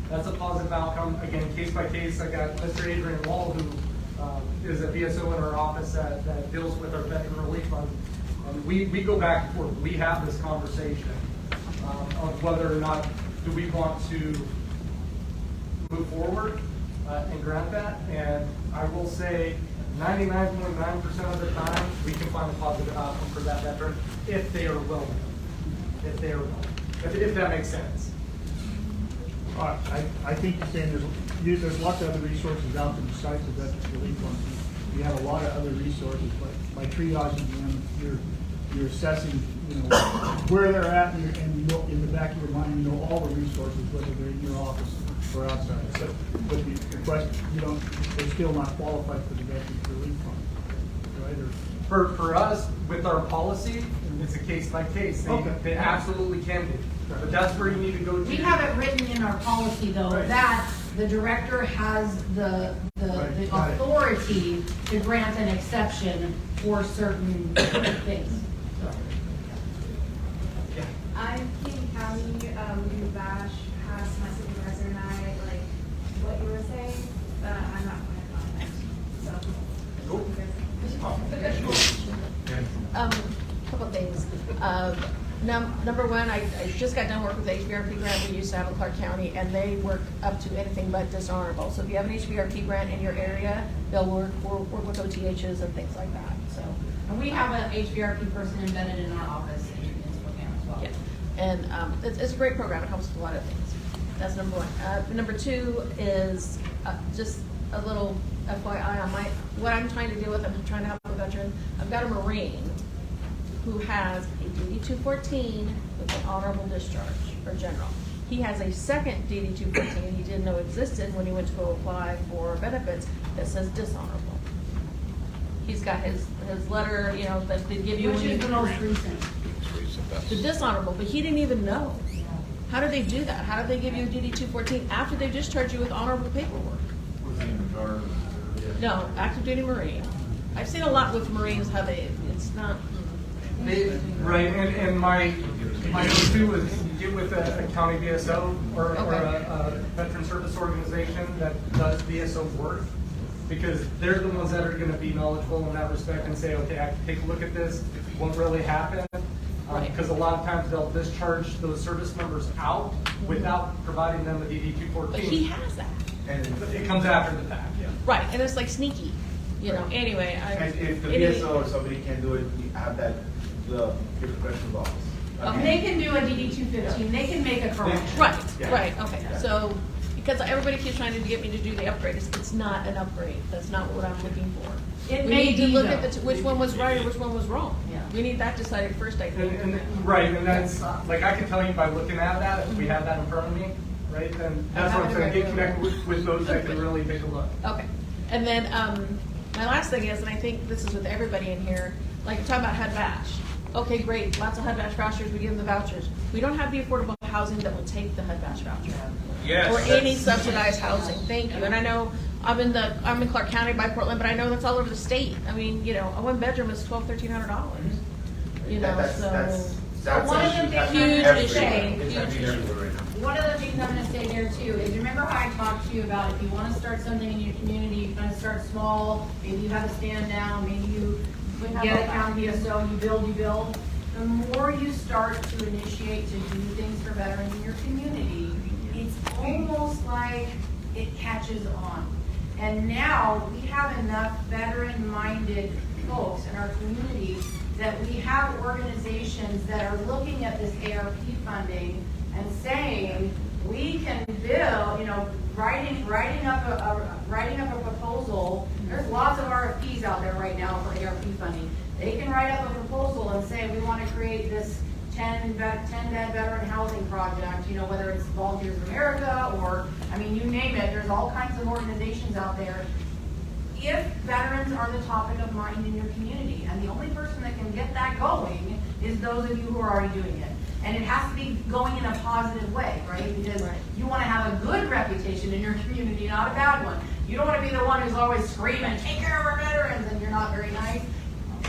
That's a positive outcome. Again, case by case, I got Mr. Adrian Wall, who is a VSO in our office that deals with our veteran relief fund. And we go back and forth. We have this conversation of whether or not do we want to move forward and grant that. And I will say 99.9% of the time, we can find a positive outcome for that veteran if they are willing. If they are willing. If that makes sense. I think you're saying there's lots of other resources out there besides the Veterans Relief Fund. You have a lot of other resources, but by triaging them, you're assessing, where they're at, and you know, in the back of your mind, you know all the resources, whether they're in your office or outside. So, but the question, they're still not qualified for the Veterans Relief Fund, right? Or, For us, with our policy, it's a case by case. They absolutely can be. But that's where you need to go to. We have it written in our policy, though, that the director has the authority to grant an exception for certain things. I'm King County, Bash has my supervisor and I, like, what you were saying, but I'm not going to comment, so. Couple things. Number one, I just got done working with the HVRP grant we used to have in Clark County, and they work up to anything but dishonorable. So if you have an HVRP grant in your area, they'll work with OTHs and things like that. So. And we have an HVRP person embedded in our office in Spokane as well. Yeah. And it's a great program. It helps with a lot of things. That's number one. Number two is just a little FYI on what I'm trying to deal with. I'm trying to help a veteran. I've got a Marine who has a DD-214 with an honorable discharge for general. He has a second DD-214 he didn't know existed when he went to go apply for benefits that says dishonorable. He's got his letter, that they give you. Which is the most recent. The dishonorable, but he didn't even know. How do they do that? How do they give you a DD-214 after they discharge you with honorable paperwork? No, active duty Marine. I've seen a lot with Marines how it's not. Right, and my go-to is get with a county VSO or a veteran service organization that does VSO work, because they're the ones that are going to be knowledgeable in that respect and say, okay, I can take a look at this, what really happened. Because a lot of times they'll discharge those service members out without providing them a DD-214. But he has that. And it comes after the fact, yeah. Right, and it's like sneaky, Anyway, And if the VSO or somebody can't do it, you have the corrections office. They can do a DD-215. They can make a correction. Right. Okay. So, because everybody keeps trying to get me to do the upgrade, it's not an upgrade. That's not what I'm looking for. We need to look at which one was right or which one was wrong. Yeah. We need that decided first, I think. And that's, like, I can tell you by looking at that, if we have that in front of me, right, then that's what I'm saying, get connected with those that can really take a look. Okay. And then my last thing is, and I think this is with everybody in here, like you're talking about HUD Bash. Okay, great, lots of HUD Bash vouchers, we give them the vouchers. We don't have the affordable housing that will take the HUD Bash voucher. Yes. Or any subsidized housing, thank you. And I know, I'm in Clark County by Portland, but I know that's all over the state. I mean, a one bedroom is $1,200-$1,300. One of the things I'm going to say there too is, remember how I talked to you about if you want to start something in your community, you're going to start small, maybe you have a stand down, maybe you get a county VSO, you build. The more you start to initiate to do things for veterans in your community, it's almost like it catches on. And now we have enough veteran-minded folks in our community that we have organizations that are looking at this ARP funding and saying we can build, writing up a proposal. There's lots of RFPs out there right now for ARP funding. They can write up a proposal and say we want to create this 10-bed veteran housing project. Whether it's Volunteers America or you name it. There's all kinds of organizations out there. If veterans are the topic of mind in your community, and the only person that can get that going is those of you who are already doing it. And it has to be going in a positive way, right? Because you want to have a good reputation in your community, not a bad one. You don't want to be the one who's always screaming, take care of our veterans, and you're not very nice.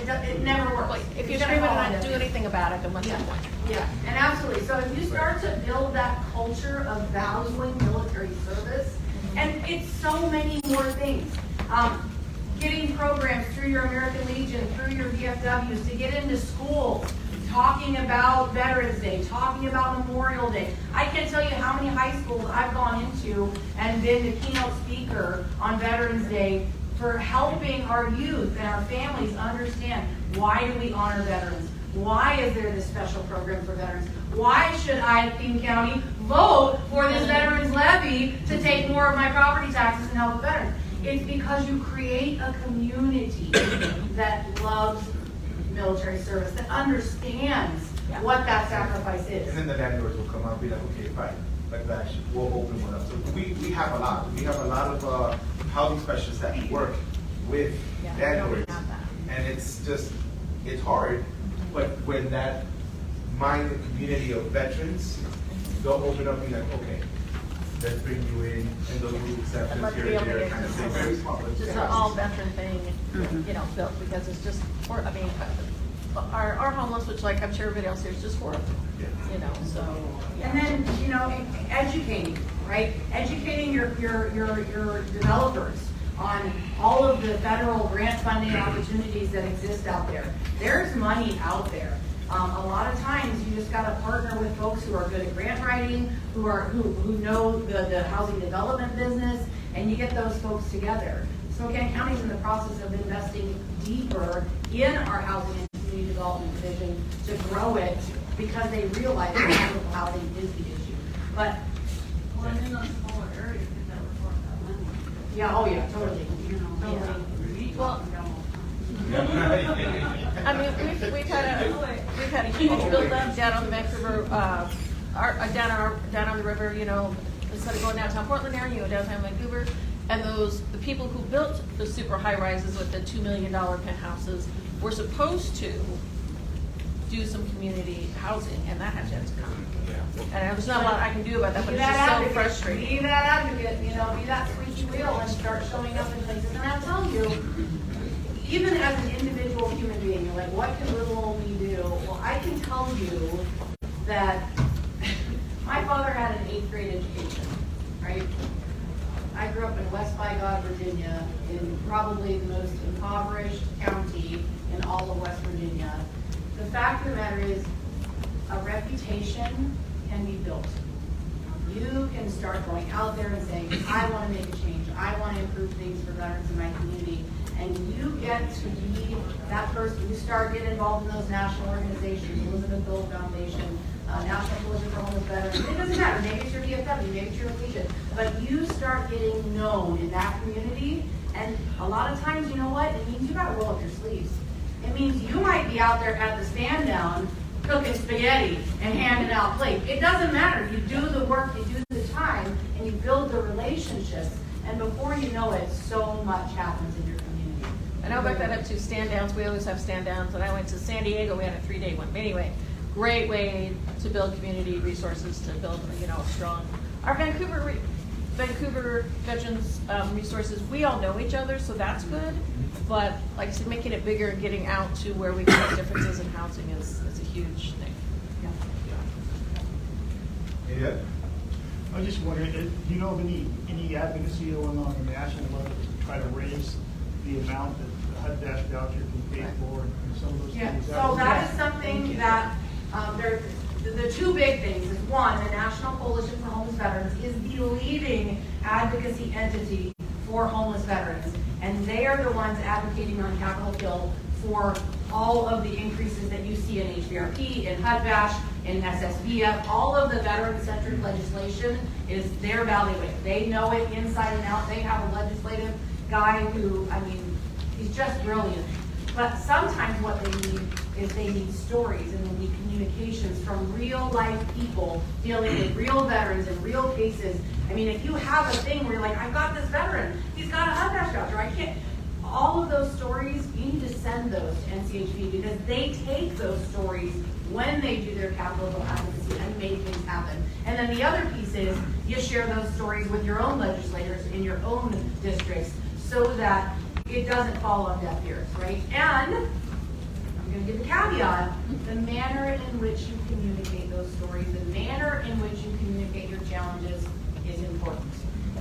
It never works. If you're screaming and not do anything about it, then what's the point? Yeah, and absolutely. So if you start to build that culture of valuing military service, and it's so many more things. getting programs through your American Legion, through your VFWs to get into schools, talking about Veterans Day, talking about Memorial Day. I can't tell you how many high schools I've gone into and been the keynote speaker on Veterans Day for helping our youth and our families understand, why do we honor veterans? Why is there this special program for veterans? Why should I, King County, vote for this veterans levy to take more of my property taxes and help the veterans? It's because you create a community that loves military service, that understands what that sacrifice is. And then the landlords will come out and be like, okay, fine, like that, we'll open one up. So we have a lot. We have a lot of housing specialists that work with landlords. And it's just, it's hard. But when that minded community of veterans, they'll open up and be like, okay, let's bring you in, and they'll do exceptions here and there, kind of thing. Very small. But Just an all veteran thing, you know, built, because it's just, I mean, our homeless, which like I'm sure everybody else here is just horrible, you know, so. And then, you know, educating, right? Educating your developers on all of the federal grant funding opportunities that exist out there. There's money out there. A lot of times you just got to partner with folks who are good at grant writing, who know the housing development business, and you get those folks together. Spokane County is in the process of investing deeper in our housing and community development division to grow it, because they realize that affordable housing is the issue. But Well, in those smaller areas, get that report that money. yeah, oh yeah, totally. Totally. Well, I mean, we've had a huge buildup down on the Vancouver, down on the river, you know, instead of going downtown Portland area, you go downtown Vancouver, and the people who built the super high rises with the $2 million penthouses were supposed to do some community housing, and that has yet to come. And there's not a lot I can do about that, but it's just so frustrating. Be that advocate, you know, be that squeaky wheel and start showing up in places. And I'll tell you, even as an individual human being, you're like, what can little old me do? Well, I can tell you that my father had an 8th grade education, right? I grew up in West Bygod, Virginia, in probably the most impoverished county in all of West Virginia. The fact of the matter is, a reputation can be built. You can start going out there and saying, I want to make a change. I want to improve things for veterans in my community. And you get to be that person. You start getting involved in those national organizations, Elizabeth Dole Foundation, National Coalition for Homeless Veterans. It doesn't matter. Maybe it's your VFW, maybe it's your Legion. But you start getting known in that community. And a lot of times, you know what? It means you got to roll up your sleeves. It means you might be out there at the stand down cooking spaghetti and handing out plates. It doesn't matter. You do the work, you do the time, and you build the relationships. And before you know it, so much happens in your community. And I'll back that up to stand downs. We always have stand downs. And I went to San Diego. We had a 3-day one. But anyway, great way to build community resources, to build, you know, strong. Our Vancouver veterans resources, we all know each other, so that's good. But like I said, making it bigger and getting out to where we can make differences in housing is a huge thing. Yeah. I just wondering, do you know of any advocacy going on the national level to try to raise the amount that the HUD-dash voucher can pay for and some of those things? So that is something that the two big things is, one, the National Coalition for Homeless Veterans is the leading advocacy entity for homeless veterans, and they are the ones advocating on Capitol Hill for all of the increases that you see in HVRP, in HUD-VASH, in SSVF. All of the veteran-centric legislation is their bailiwick. They know it inside and out. They have a legislative guy who, I mean, he's just brilliant. But sometimes what they need is they need stories, and they need communications from real-life people dealing with real veterans and real cases. I mean, if you have a thing where you're like, I've got this veteran, he's got a HUD-VASH voucher, I can't. All of those stories, you need to send those to NCHV, because they take those stories when they do their Capitol Hill advocacy and make things happen. And then the other piece is you share those stories with your own legislators in your own districts so that it doesn't fall on deaf ears, right? And I'm going to give a caveat: the manner in which you communicate those stories, the manner in which you communicate your challenges is important.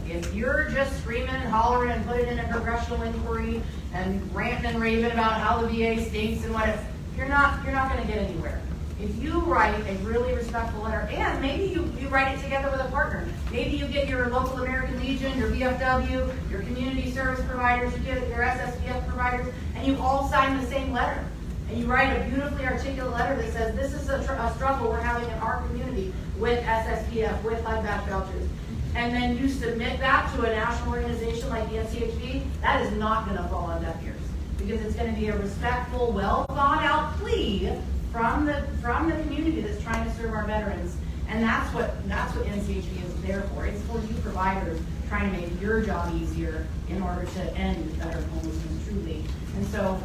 If If you're just screaming and hollering and putting in a congressional inquiry and ranting and raving about how the VA stinks and what if, you're not gonna get anywhere. If you write a really respectful letter, and maybe you write it together with a partner. Maybe you get your local American Legion, your VFW, your community service providers, you get your SSPF providers, and you all sign the same letter. And you write a beautifully articulate letter that says, this is a struggle we're having in our community with SSPF, with high-back vouchers. And then you submit that to a national organization like the NCHB, that is not gonna fall on deaf ears. Because it's gonna be a respectful, well-thought-out plea from the community that's trying to serve our veterans. And that's what NCHB is there for. It's for you providers trying to make your job easier in order to end veteran homelessness truly. And so,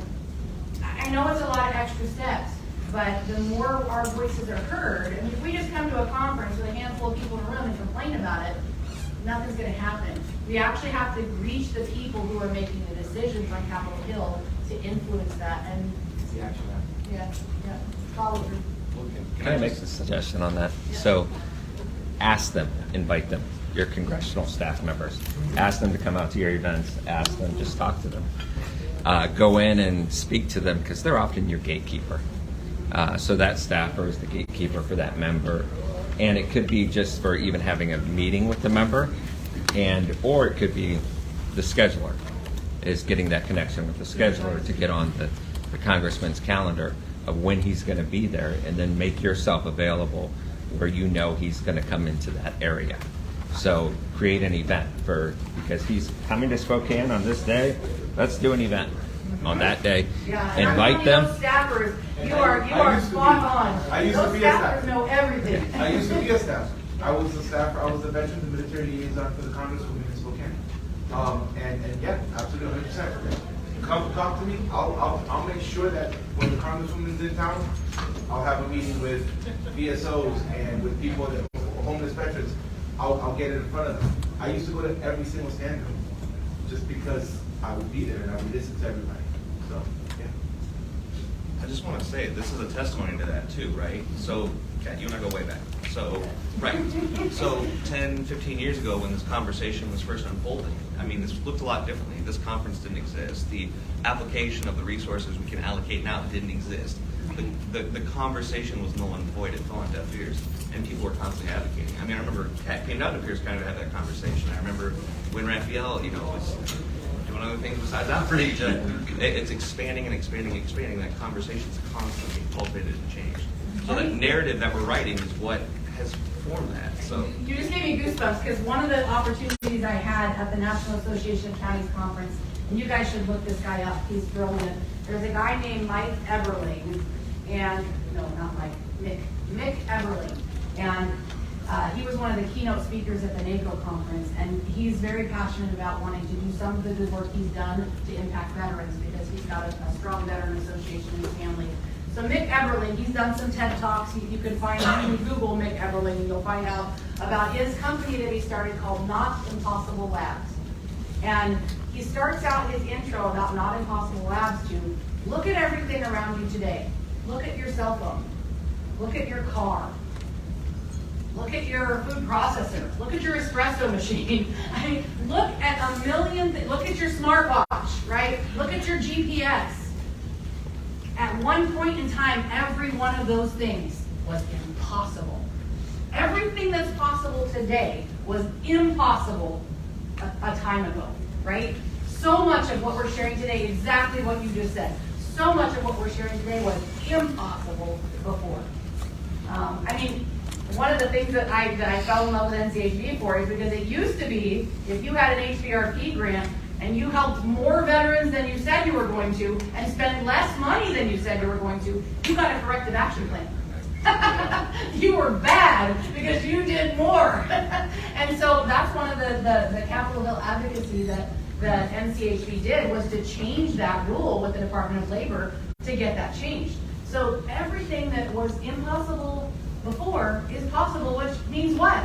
I know it's a lot of extra steps, but the more our voices are heard, I mean, if we just come to a conference with a handful of people in a room and complain about it, nothing's gonna happen. We actually have to reach the people who are making the decisions on Capitol Hill to influence that and See action. yeah, follow through. Can I make a suggestion on that? So ask them, invite them, your congressional staff members. Ask them to come out to your events, ask them, just talk to them. Go in and speak to them because they're often your gatekeeper. So that staffer is the gatekeeper for that member. And it could be just for even having a meeting with the member, or it could be the scheduler is getting that connection with the scheduler to get on the congressman's calendar of when he's going to be there, and then make yourself available where you know he's going to come into that area. So create an event because he's coming to Spokane on this day. Let's do an event on that day. Yeah, invite them. Those staffers, you are spot on. I used Those to be a staffers staffer. know everything. I used to be a staffer. I was a staffer. I was the veteran and military liaison for the Congresswoman in Spokane. And yeah, absolutely 100%. Come talk to me. I'll make sure that when the Congresswoman's in town, I'll have a meeting with VSOs and with people that homeless veterans. I'll get it in front of them. I used to go to every single stand just because I would be there and I would listen to everybody. So, yeah. I just want to say, this is a testimony to that too, right? So, Kat, you and I go way back. So, right. So, 10, 15 years ago when this conversation was first unfolding, I mean, this looked a lot differently. This conference didn't exist. The application of the resources we can allocate now didn't exist. The conversation was null and void. It fell on deaf ears. And people were constantly advocating. I mean, I remember Kat came down to Pierce County to have that conversation. I remember when Raphael, was doing other things besides outreach. It's expanding and expanding and expanding. That conversation's constantly cultivated and changed. So that narrative that we're writing is what has formed that. So You just gave me goosebumps because one of the opportunities I had at the National Association of Counties Conference, and you guys should look this guy up, he's brilliant. There's a guy named Mike Everling, and no, not Mike, Mick Everling. And he was one of the keynote speakers at the NACO conference, and he's very passionate about wanting to do some of the good work he's done to impact veterans because he's got a strong veteran association in his family. So Mick Everling, he's done some TED Talks. You can find, you can Google Mick Everling, and you'll find out about his company that he started called Not Impossible Labs. And he starts out his intro about Not Impossible Labs to look at everything around you today. Look at your cell phone. Look at your car. Look at your food processor. Look at your espresso machine. I mean, look at a million things. Look at your smartwatch, right? Look at your GPS. At one point in time, every one of those things was impossible. Everything that's possible today was impossible a time ago, right? So much of what we're sharing today, exactly what you just said, so much of what we're sharing today was impossible before. I mean, one of the things that I fell in love with NCHB for is because it used to be, if you had an HVRP grant and you helped more veterans than you said you were going to and spent less money than you said you were going to, you got a corrective action plan. You were bad because you did more. And so that's one of the Capitol Hill advocacy that NCHB did, was to change that rule with the Department of Labor to get that changed. So everything that was impossible before is possible, which means what?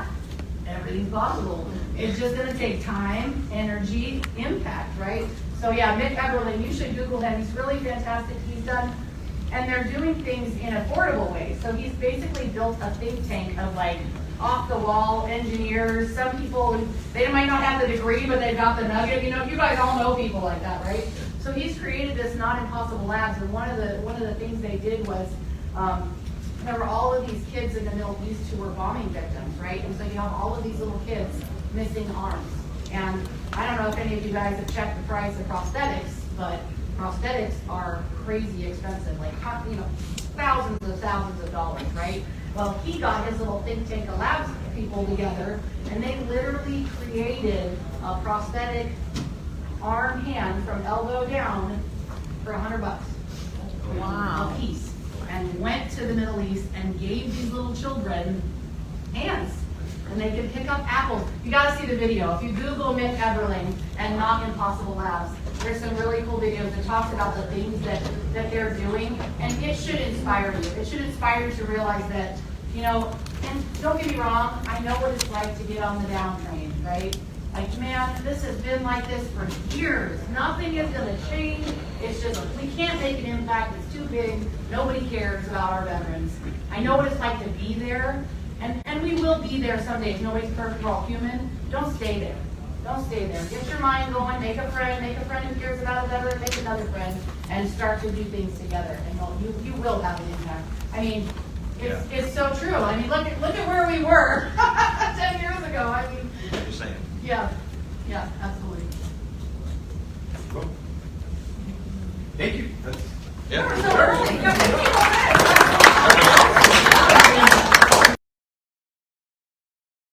Everything's possible. It's just going to take time, energy, impact, right? So yeah, Mick Everling, you should Google him. He's really fantastic. He's done, and they're doing things in affordable ways. So he's basically built a think tank of like off the wall engineers. Some people, they might not have the degree, but they've got the nugget. You know, you guys all know people like that, right? So he's created this not impossible labs, and one of the things they did was there were all of these kids in the Middle East who were bombing victims, right? And so you have all of these little kids missing arms. And I don't know if any of you guys have checked the price of prosthetics, but prosthetics are crazy expensive, like, you know, thousands of dollars, right? Well, he got his little think tank of labs people together, and they literally created a prosthetic arm hand from elbow down for $100. Wow. A piece. And went to the Middle East and gave these little children hands. And they could pick up apples. You gotta see the video. If you Google Mick Eberling and Not Impossible Labs, there's some really cool videos that talks about the things that they're doing. And it should inspire you. It should inspire you to realize that, you know, and don't get me wrong, I know what it's like to get on the down train, right? Like, man, this has been like this for years. Nothing is gonna change. It's just, we can't make an impact. It's too big. Nobody cares about our veterans. I know what it's like to be there. And we will be there someday. Nobody's perfect. We're all human. Don't stay there. Don't stay there. Get your mind going. Make a friend who cares about a veteran. Make another friend, and start to do things together. And you will have an impact. I mean, it's so true. I mean, look at where we were 10 years ago. I mean, Just saying. yeah, absolutely. Thank you. We're so early.